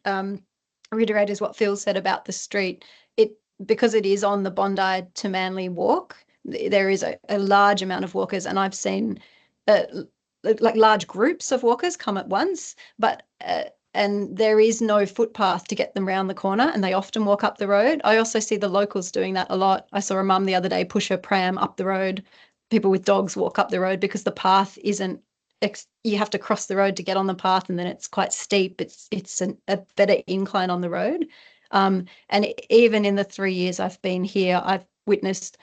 [SPEAKER 9] reiterate is what Phil said about the street. Because it is on the Bondi to Manly walk, there is a large amount of walkers, and I've seen like large groups of walkers come at once, but and there is no footpath to get them round the corner, and they often walk up the road. I also see the locals doing that a lot. I saw a mum the other day push her pram up the road. People with dogs walk up the road because the path isn't, you have to cross the road to get on the path, and then it's quite steep. It's a better incline on the road. And even in the 3 years I've been here, I've witnessed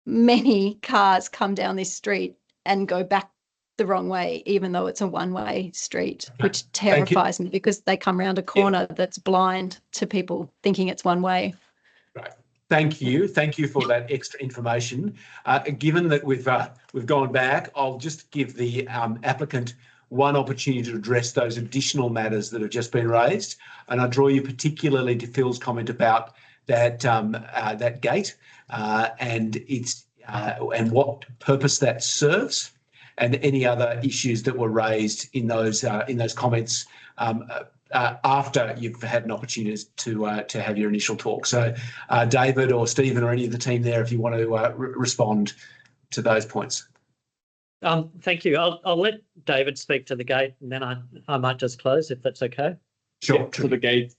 [SPEAKER 9] many cars come down this street and go back the wrong way, even though it's a one-way street, which terrifies me because they come round a corner that's blind to people thinking it's one way.
[SPEAKER 2] Right. Thank you for that extra information. Given that we've gone back, I'll just give the applicant one opportunity to address those additional matters that have just been raised, and I draw you particularly to Phil's comment about that that gate and its and what purpose that serves, and any other issues that were raised in those comments after you've had an opportunity to have your initial talk. So, David or Stephen or any of the team there, if you want to respond to those points.
[SPEAKER 11] Thank you. I'll let David speak to the gate, and then I might just close if that's okay.
[SPEAKER 2] Sure.
[SPEAKER 14] Yeah, so the gate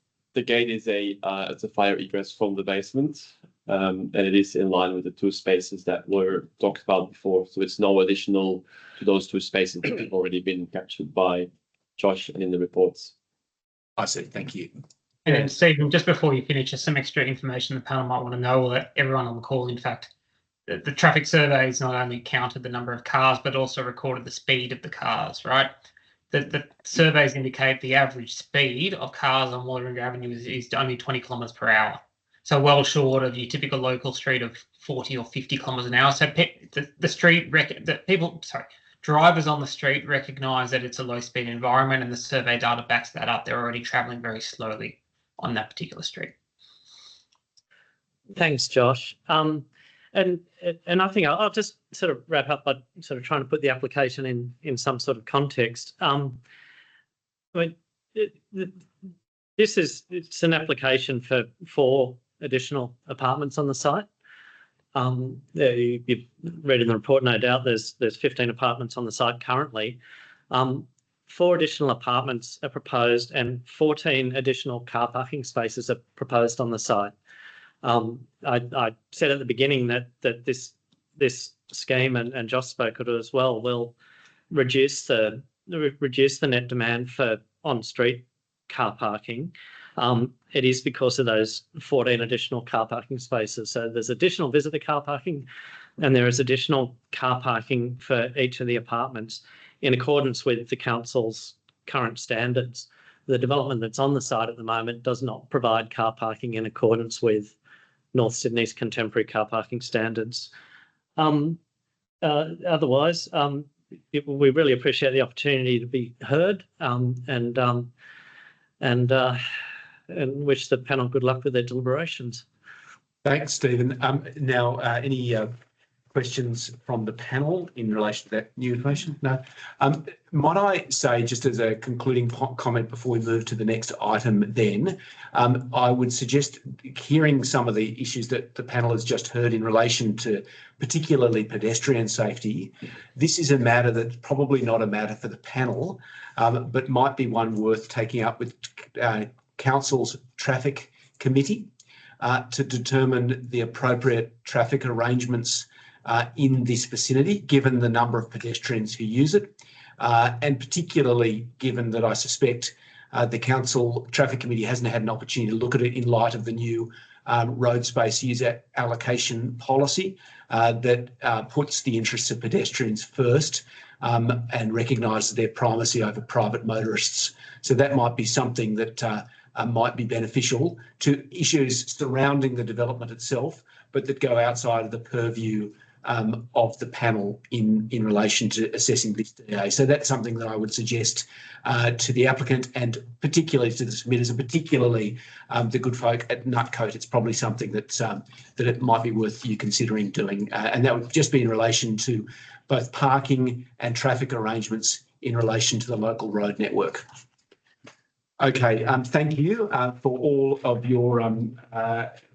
[SPEAKER 14] is it's a fire egress from the basement, and it is in line with the 2 spaces that were talked about before. So it's no additional to those 2 spaces that have already been captured by Josh and in the reports.
[SPEAKER 2] I see. Thank you.
[SPEAKER 12] And then, Stephen, just before you finish, just some extra information the panel might want to know, or that everyone on the call, in fact. The traffic surveys not only counted the number of cars, but also recorded the speed of the cars, right? The surveys indicate the average speed of cars on Wolleringa Avenue is only 20 kilometres per hour. So well short of your typical local street of 40 or 50 kilometres an hour. So drivers on the street recognise that it's a low speed environment, and the survey data backs that up. They're already travelling very slowly on that particular street.
[SPEAKER 11] Thanks, Josh. And I think I'll just sort of wrap up by sort of trying to put the application in some sort of context. I mean, it's an application for 4 additional apartments on the site. You've read in the report, no doubt, there's 15 apartments on the site currently. 4 additional apartments are proposed, and 14 additional car parking spaces are proposed on the site. I said at the beginning that this scheme, and Josh spoke of it as well, will reduce the net demand for on-street car parking. It is because of those 14 additional car parking spaces. So there's additional visitor car parking, and there is additional car parking for each of the apartments in accordance with the council's current standards. The development that's on the site at the moment does not provide car parking in accordance with North Sydney's contemporary car parking standards. Otherwise, we really appreciate the opportunity to be heard, and wish the panel good luck with their deliberations.
[SPEAKER 2] Thanks, Stephen. Now, any questions from the panel in relation to that new information? No. Might I say, just as a concluding comment before we move to the next item then, I would suggest hearing some of the issues that the panel has just heard in relation to particularly pedestrian safety. This is a matter that's probably not a matter for the panel, but might be one worth taking up with Council's Traffic Committee to determine the appropriate traffic arrangements in this vicinity, given the number of pedestrians who use it, and particularly given that I suspect the Council Traffic Committee hasn't had an opportunity to look at it in light of the new road space user allocation policy that puts the interests of pedestrians first and recognises their primacy over private motorists. So that might be something that might be beneficial to issues surrounding the development itself, but that go outside of the purview of the panel in relation to assessing this DA. So that's something that I would suggest to the applicant and particularly to the submitters, and particularly the good folk at Nutcote. It's probably something that that it might be worth you considering doing, and that would just be in relation to both parking and traffic arrangements in relation to the local road network. Okay, thank you for all of your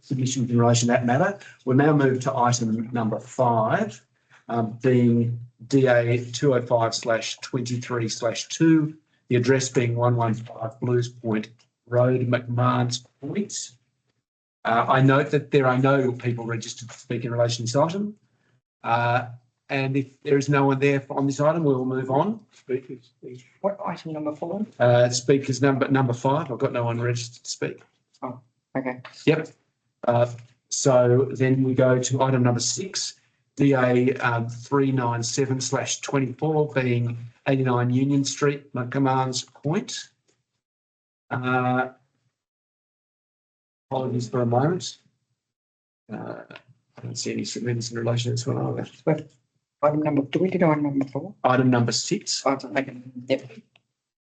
[SPEAKER 2] submissions in relation to that matter. We'll now move to item number 5, being DA 205/23/2, the address being 115 Blues Point Road, McMahon's Point. I note that there are no people registered to speak in relation to this item. And if there is no one there on this item, we will move on. Speakers, please.
[SPEAKER 1] What item number 4?
[SPEAKER 2] Speakers number 5. I've got no one registered to speak.
[SPEAKER 1] Oh, okay.
[SPEAKER 2] Yep. So then we go to item number 6, DA 397/24, being 89 Union Street, McMahon's Point. Apologies for a moment. I don't see any submitters in relation to this one either.
[SPEAKER 1] Item number, do we do item number 4?
[SPEAKER 2] Item number 6.
[SPEAKER 1] Okay. Yep.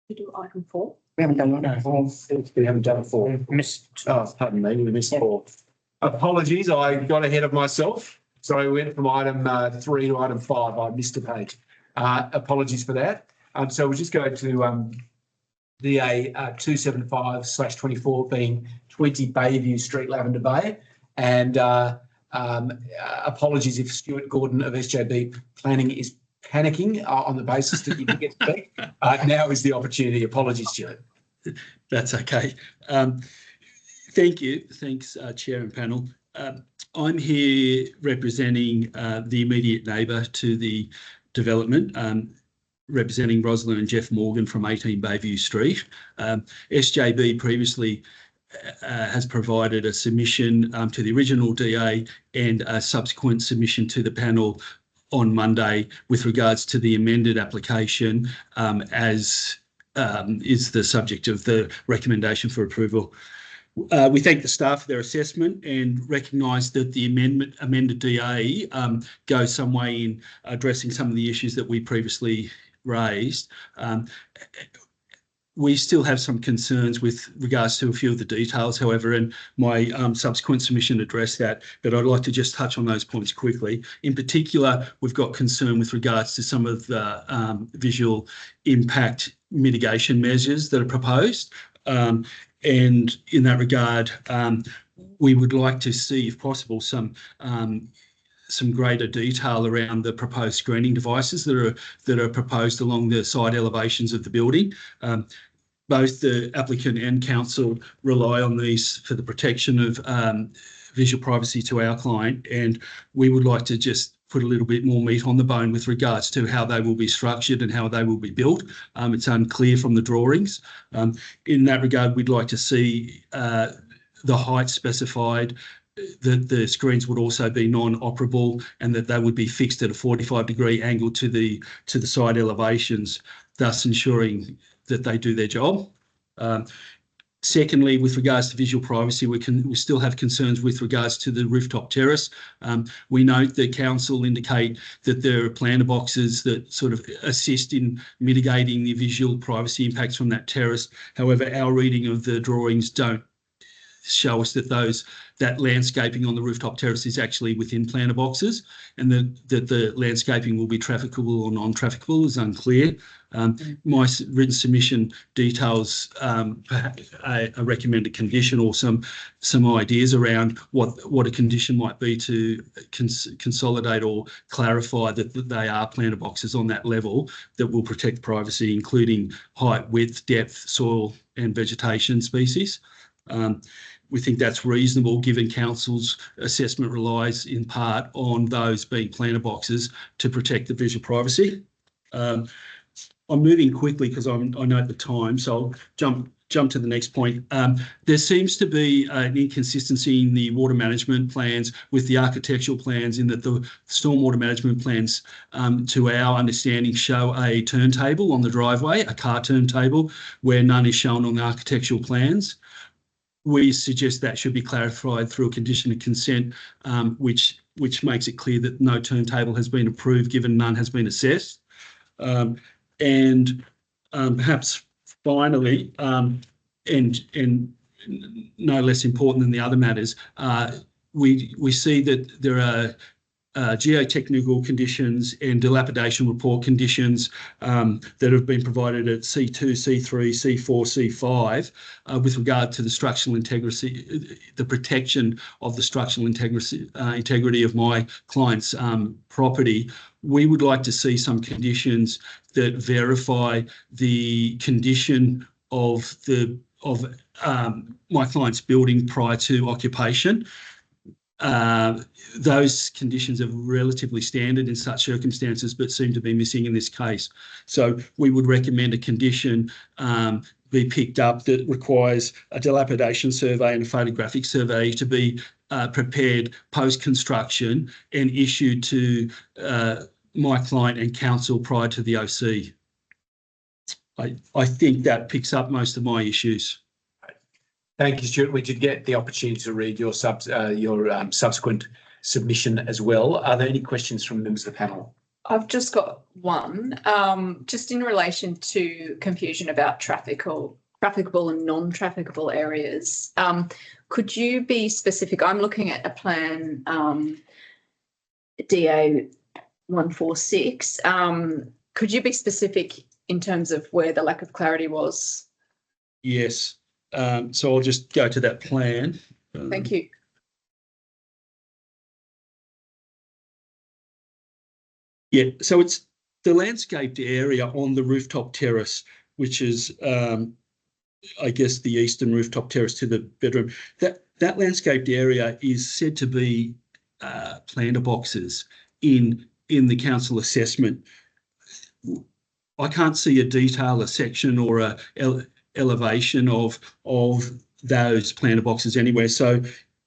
[SPEAKER 3] We do item 4.
[SPEAKER 1] We haven't done item 4.
[SPEAKER 2] We haven't done 4.
[SPEAKER 1] Missed.
[SPEAKER 2] Oh, pardon me, we missed
[SPEAKER 1] Yeah.
[SPEAKER 2] 4. Apologies, I got ahead of myself. Sorry, we went from item 3 to item 5. I missed a page. Apologies for that. So we'll just go to DA 275/24, being 20 Bayview Street, Lavender Bay. And apologies if Stuart Gordon of SJB Planning is panicking on the basis that you didn't get to speak. Now is the opportunity. Apologies, Stuart.
[SPEAKER 15] That's okay. Thank you. Thanks, Chair and panel. I'm here representing the immediate neighbour to the development, representing Rosalind and Jeff Morgan from 18 Bayview Street. SJB previously has provided a submission to the original DA and a subsequent submission to the panel on Monday with regards to the amended application, as is the subject of the recommendation for approval. We thank the staff for their assessment and recognise that the amended DA goes some way in addressing some of the issues that we previously raised. We still have some concerns with regards to a few of the details, however, and my subsequent submission addressed that, but I'd like to just touch on those points quickly. In particular, we've got concern with regards to some of the visual impact mitigation measures that are proposed. And in that regard, we would like to see, if possible, some greater detail around the proposed screening devices that are proposed along the side elevations of the building. Both the applicant and council rely on these for the protection of visual privacy to our client, and we would like to just put a little bit more meat on the bone with regards to how they will be structured and how they will be built. It's unclear from the drawings. In that regard, we'd like to see the height specified, that the screens would also be non-operable and that they would be fixed at a 45-degree angle to the side elevations, thus ensuring that they do their job. Secondly, with regards to visual privacy, we still have concerns with regards to the rooftop terrace. We note that council indicate that there are planter boxes that sort of assist in mitigating the visual privacy impacts from that terrace. However, our reading of the drawings don't show us that that landscaping on the rooftop terrace is actually within planter boxes, and that the landscaping will be trafficable or non-trafficable is unclear. My written submission details a recommended condition or some ideas around what a condition might be to consolidate or clarify that they are planter boxes on that level that will protect privacy, including height, width, depth, soil and vegetation species. We think that's reasonable given council's assessment relies in part on those being planter boxes to protect the visual privacy. I'm moving quickly because I note the time, so I'll jump to the next point. There seems to be an inconsistency in the water management plans with the architectural plans, in that the stormwater management plans, to our understanding, show a turntable on the driveway, a car turntable, where none is shown on the architectural plans. We suggest that should be clarified through a condition of consent, which makes it clear that no turntable has been approved given none has been assessed. And perhaps finally, and no less important than the other matters, we see that there are geotechnical conditions and dilapidation report conditions that have been provided at C2, C3, C4, C5 with regard to the structural integrity, the protection of the structural integrity of my client's property. We would like to see some conditions that verify the condition of my client's building prior to occupation. Those conditions are relatively standard in such circumstances, but seem to be missing in this case. So we would recommend a condition be picked up that requires a dilapidation survey and a photographic survey to be prepared post-construction and issued to my client and council prior to the OC. I think that picks up most of my issues.
[SPEAKER 2] Thank you, Stuart. We did get the opportunity to read your subsequent submission as well. Are there any questions from members of the panel?
[SPEAKER 5] I've just got one, just in relation to confusion about trafficable and non-trafficable areas. Could you be specific? I'm looking at a plan, DA 146. Could you be specific in terms of where the lack of clarity was?
[SPEAKER 15] Yes. So I'll just go to that plan.
[SPEAKER 5] Thank you.
[SPEAKER 15] Yeah, so it's the landscaped area on the rooftop terrace, which is, I guess, the eastern rooftop terrace to the bedroom. That landscaped area is said to be planter boxes in the council assessment. I can't see a detail, a section or a elevation of those planter boxes anywhere. So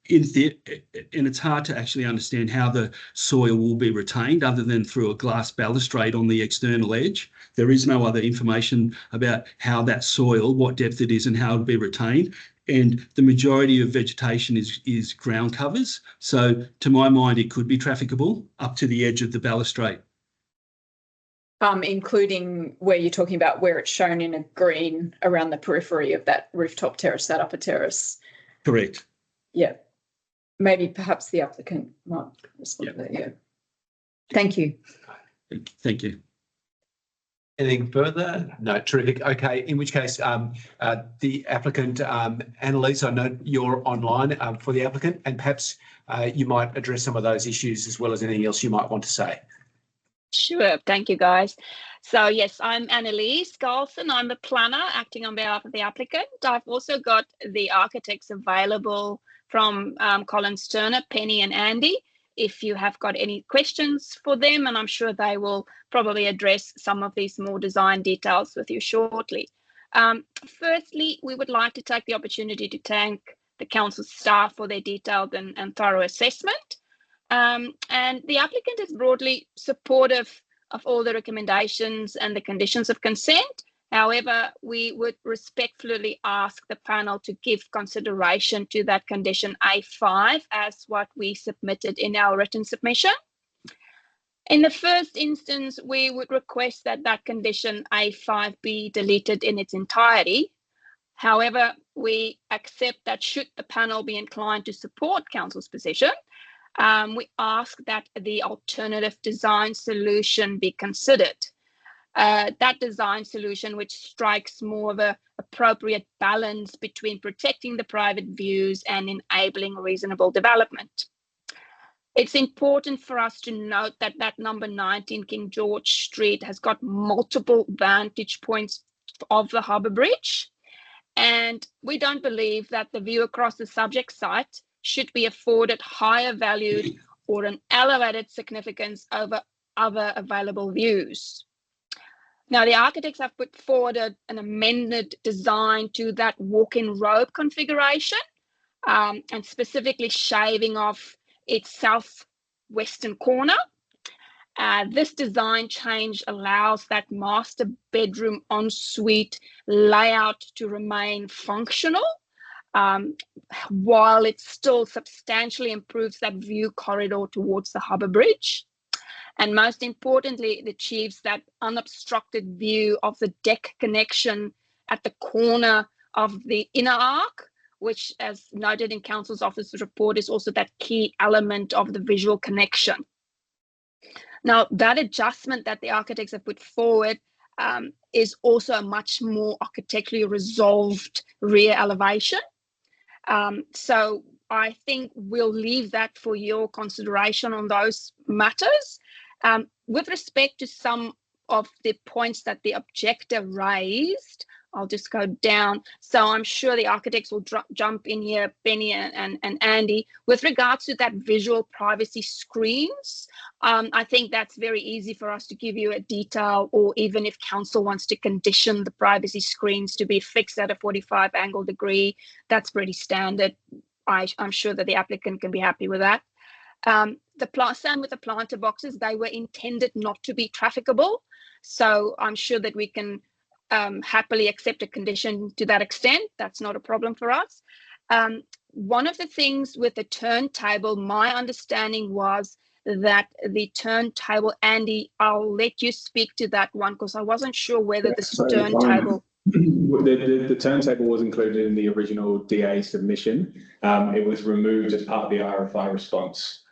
[SPEAKER 15] and it's hard to actually understand how the soil will be retained other than through a glass balustrade on the external edge. There is no other information about how that soil, what depth it is and how it'll be retained. And the majority of vegetation is ground covers. So to my mind, it could be trafficable up to the edge of the balustrade.
[SPEAKER 5] Including where you're talking about where it's shown in a green around the periphery of that rooftop terrace, that upper terrace.
[SPEAKER 15] Correct.
[SPEAKER 5] Yeah. Maybe perhaps the applicant might respond to that. Yeah. Thank you.
[SPEAKER 15] Thank you.
[SPEAKER 2] Anything further? No, terrific. Okay, in which case, the applicant, Annalise, I know you're online for the applicant, and perhaps you might address some of those issues as well as anything else you might want to say.
[SPEAKER 16] Sure. Thank you, guys. So, yes, I'm Annalise Carlson. I'm a planner acting on behalf of the applicant. I've also got the architects available from Collins Turner, Penny and Andy, if you have got any questions for them, and I'm sure they will probably address some of these more design details with you shortly. Firstly, we would like to take the opportunity to thank the council staff for their detailed and thorough assessment. And the applicant is broadly supportive of all the recommendations and the conditions of consent. However, we would respectfully ask the panel to give consideration to that condition A5 as what we submitted in our written submission. In the first instance, we would request that condition A5 be deleted in its entirety. However, we accept that should the panel be inclined to support council's position, we ask that the alternative design solution be considered. That design solution which strikes more of a appropriate balance between protecting the private views and enabling reasonable development. It's important for us to note that that number 19 King George Street has got multiple vantage points of the harbour bridge, and we don't believe that the view across the subject site should be afforded higher valued or an elevated significance over other available views. Now, the architects have put forward an amended design to that walk-in robe configuration, and specifically shaving off its southwestern corner. This design change allows that master bedroom ensuite layout to remain functional, while it still substantially improves that view corridor towards the harbour bridge. And most importantly, it achieves that unobstructed view of the deck connection at the corner of the inner arc, which, as noted in Council's Office's report, is also that key element of the visual connection. Now, that adjustment that the architects have put forward is also a much more architecturally resolved rear elevation. So I think we'll leave that for your consideration on those matters. With respect to some of the points that the objector raised, I'll just go down. So I'm sure the architects will jump in here, Benny and Andy. With regards to that visual privacy screens, I think that's very easy for us to give you a detail, or even if council wants to condition the privacy screens to be fixed at a 45 angle degree, that's pretty standard. I'm sure that the applicant can be happy with that. Same with the planter boxes, they were intended not to be trafficable. So I'm sure that we can happily accept a condition to that extent. That's not a problem for us. One of the things with the turntable, my understanding was that the turntable, Andy, I'll let you speak to that one because I wasn't sure whether this turntable.
[SPEAKER 17] The turntable was included in the original DA submission. It was removed as part of the RFI response.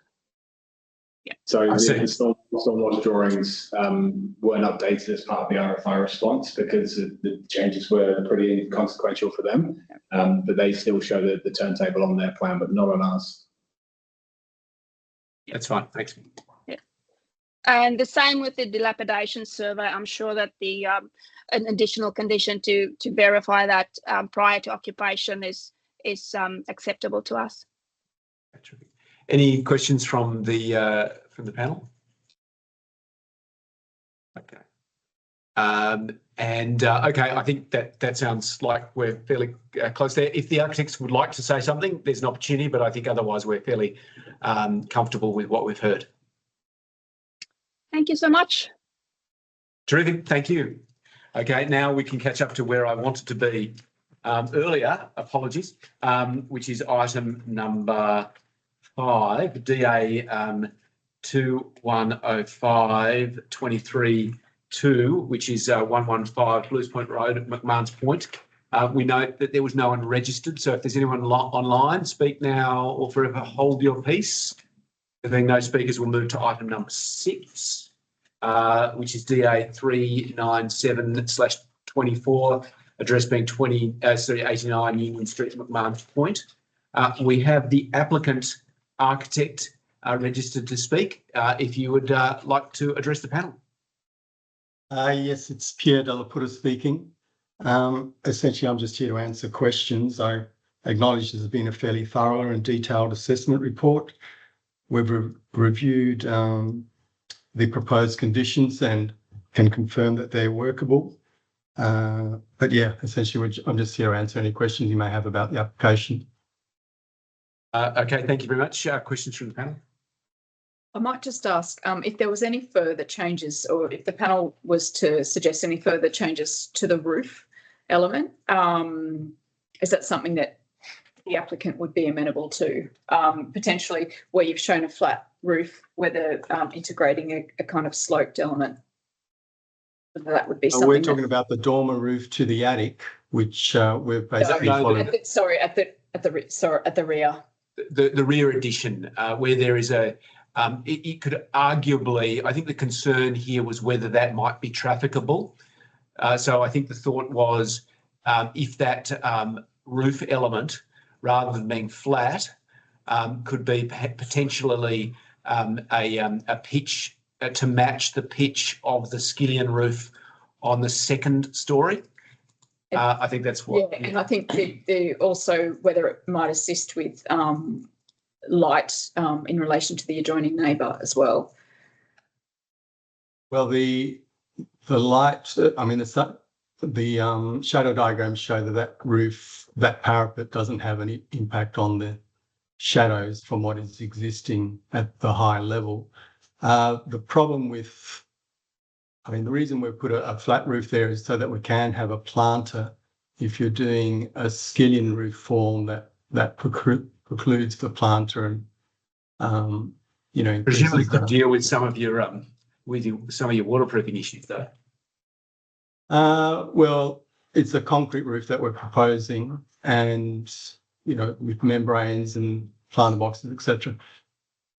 [SPEAKER 16] Yeah.
[SPEAKER 17] So the stormwater drawings weren't updated as part of the RFI response because the changes were pretty inconsequential for them. But they still show the turntable on their plan, but not on ours.
[SPEAKER 2] That's fine. Thanks.
[SPEAKER 16] Yeah. And the same with the dilapidation survey. I'm sure that the an additional condition to verify that prior to occupation is acceptable to us.
[SPEAKER 2] Any questions from the panel? Okay. Okay, I think that sounds like we're fairly close there. If the architects would like to say something, there's an opportunity, but I think otherwise we're fairly comfortable with what we've heard.
[SPEAKER 16] Thank you so much.
[SPEAKER 2] Terrific, thank you. Okay, now we can catch up to where I wanted to be earlier, apologies, which is item number 5, DA 2105-23-2, which is 115 Blues Point Road at McMahon's Point. We note that there was no one registered, so if there's anyone online, speak now or forever hold your peace. There being no speakers, we'll move to item number 6, which is DA 397/24, address being 89 Union Street, McMahon's Point. We have the applicant architect registered to speak. If you would like to address the panel.
[SPEAKER 18] Yes, it's Pierre Delaputa speaking. Essentially, I'm just here to answer questions. I acknowledge there's been a fairly thorough and detailed assessment report. We've reviewed the proposed conditions and can confirm that they're workable. But yeah, essentially, I'm just here to answer any questions you may have about the application.
[SPEAKER 2] Okay, thank you very much. Questions from the panel?
[SPEAKER 5] I might just ask if there was any further changes, or if the panel was to suggest any further changes to the roof element. Is that something that the applicant would be amenable to? Potentially where you've shown a flat roof, whether integrating a kind of sloped element. That would be
[SPEAKER 18] So
[SPEAKER 5] something.
[SPEAKER 18] we're talking about the dormer roof to the attic, which we've basically followed.
[SPEAKER 5] At the rear.
[SPEAKER 2] The rear addition, where there is a, it could arguably, I think the concern here was whether that might be trafficable. So I think the thought was if that roof element, rather than being flat, could be potentially a pitch to match the pitch of the skillion roof on the second story. I think that's what.
[SPEAKER 5] Yeah, and I think the also whether it might assist with light in relation to the adjoining neighbour as well.
[SPEAKER 18] Well, the light, I mean, the shadow diagrams show that roof, that parapet doesn't have any impact on the shadows from what is existing at the high level. The problem with, I mean, the reason we've put a flat roof there is so that we can have a planter if you're doing a skillion roof form that precludes the planter and, you know,
[SPEAKER 2] Presumably could deal with some of your waterproofing issues though.
[SPEAKER 18] Well, it's a concrete roof that we're proposing, and you know, with membranes and planter boxes, etc.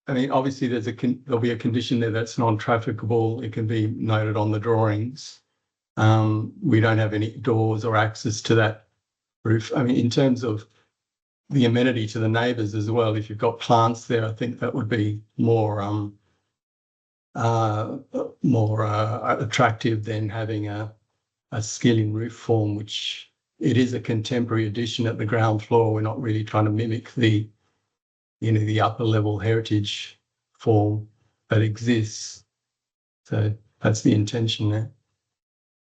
[SPEAKER 18] I mean, obviously, there'll be a condition there that's non-trafficable. It can be noted on the drawings. We don't have any doors or access to that roof. I mean, in terms of the amenity to the neighbours as well, if you've got plants there, I think that would be more attractive than having a skillion roof form, which it is a contemporary addition at the ground floor. We're not really trying to mimic the, you know, the upper level heritage form that exists. So that's the intention there.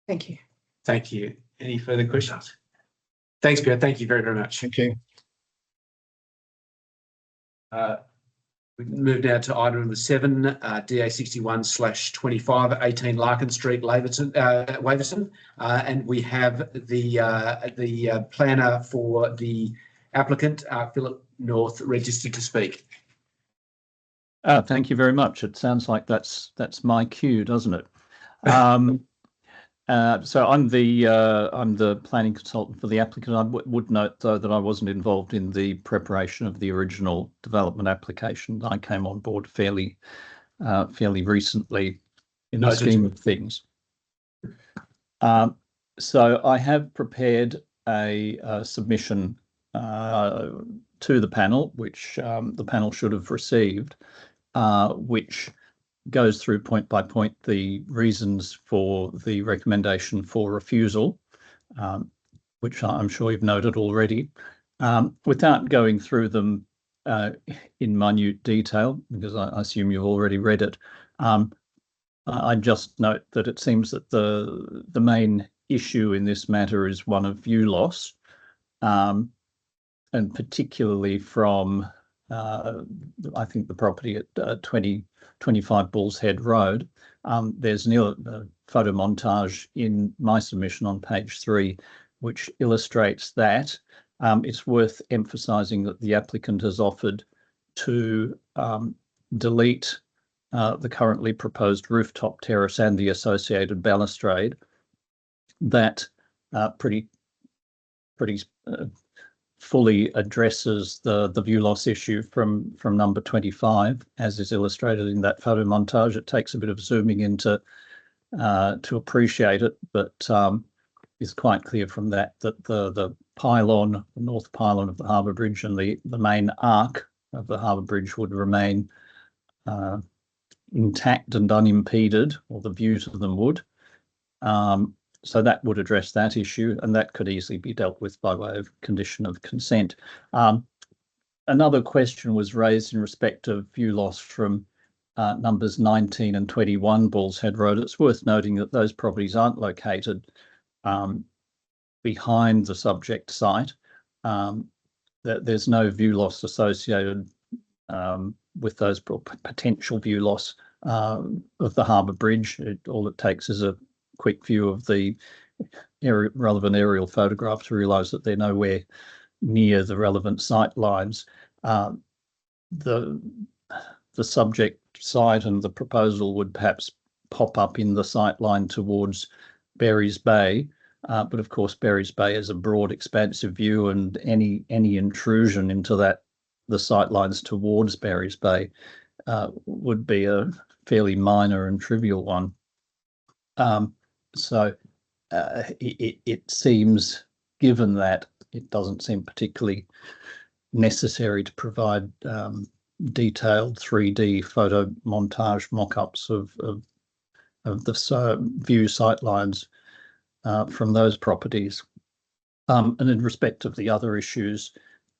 [SPEAKER 5] Thank you.
[SPEAKER 2] Thank you. Any further questions? Thanks, Pierre. Thank you very, very much.
[SPEAKER 18] Thank you.
[SPEAKER 2] We move now to item number 7, DA 61/25, 18 Larkin Street, Waverton, and we have the planner for the applicant, Philip North, registered to speak.
[SPEAKER 19] Thank you very much. It sounds like that's my cue, doesn't it? So I'm the planning consultant for the applicant. I would note, though, that I wasn't involved in the preparation of the original development application. I came on board fairly recently in the scheme of things. So I have prepared a submission to the panel, which the panel should have received, which goes through point by point the reasons for the recommendation for refusal, which I'm sure you've noted already. Without going through them in minute detail, because I assume you've already read it, I just note that it seems that the main issue in this matter is one of view loss, and particularly from I think the property at 25 Bulls Head Road. There's a photo montage in my submission on page 3, which illustrates that. It's worth emphasising that the applicant has offered to delete the currently proposed rooftop terrace and the associated balustrade. That pretty fully addresses the view loss issue from number 25, as is illustrated in that photo montage. It takes a bit of zooming in to appreciate it, but it's quite clear from that the pylon, the north pylon of the Harbour Bridge, and the main arc of the Harbour Bridge would remain intact and unimpeded, or the views of them would. So that would address that issue, and that could easily be dealt with by way of condition of consent. Another question was raised in respect of view loss from numbers 19 and 21 Bulls Head Road. It's worth noting that those properties aren't located behind the subject site. That there's no view loss associated with those potential view loss of the Harbour Bridge. All it takes is a quick view of the relevant aerial photograph to realise that they're nowhere near the relevant sight lines. The subject site and the proposal would perhaps pop up in the sight line towards Berries Bay. But of course, Berries Bay is a broad, expansive view, and any intrusion into the sight lines towards Berries Bay would be a fairly minor and trivial one. So it seems, given that, it doesn't seem particularly necessary to provide detailed 3D photo montage mock-ups of the view sightlines from those properties. And in respect of the other issues,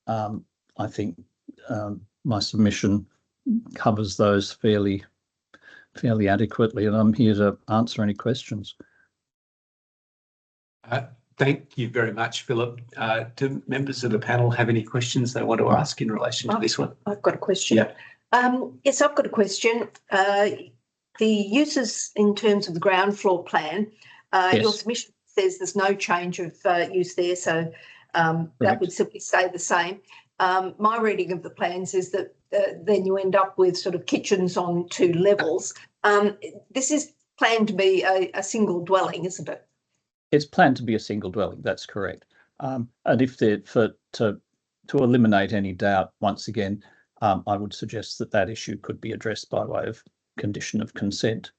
[SPEAKER 19] I think my submission covers those fairly adequately, and I'm here to answer any questions.
[SPEAKER 2] Thank you very much, Philip. Do members of the panel have any questions they want to ask in relation to this one?
[SPEAKER 3] I've got a question.
[SPEAKER 2] Yeah.
[SPEAKER 3] Yes, I've got a question. The uses in terms of the ground floor plan, your submission says there's no change of use there, so that would simply stay the same. My reading of the plans is that then you end up with sort of kitchens on 2 levels. This is planned to be a single dwelling, isn't it?
[SPEAKER 19] It's planned to be a single dwelling. That's correct. And if to eliminate any doubt, once again, I would suggest that issue could be addressed by way of condition of consent.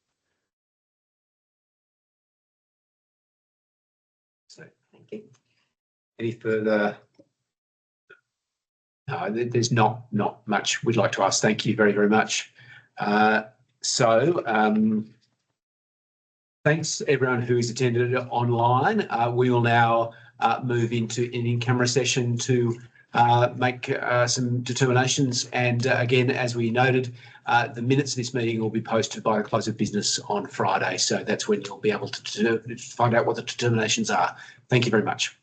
[SPEAKER 2] So, thank you. Any further? No, there's not much we'd like to ask. Thank you very, very much. Thanks everyone who's attended online. We will now move into an in-camera session to make some determinations. And again, as we noted, the minutes of this meeting will be posted by the close of business on Friday. So that's when you'll be able to find out what the determinations are. Thank you very much.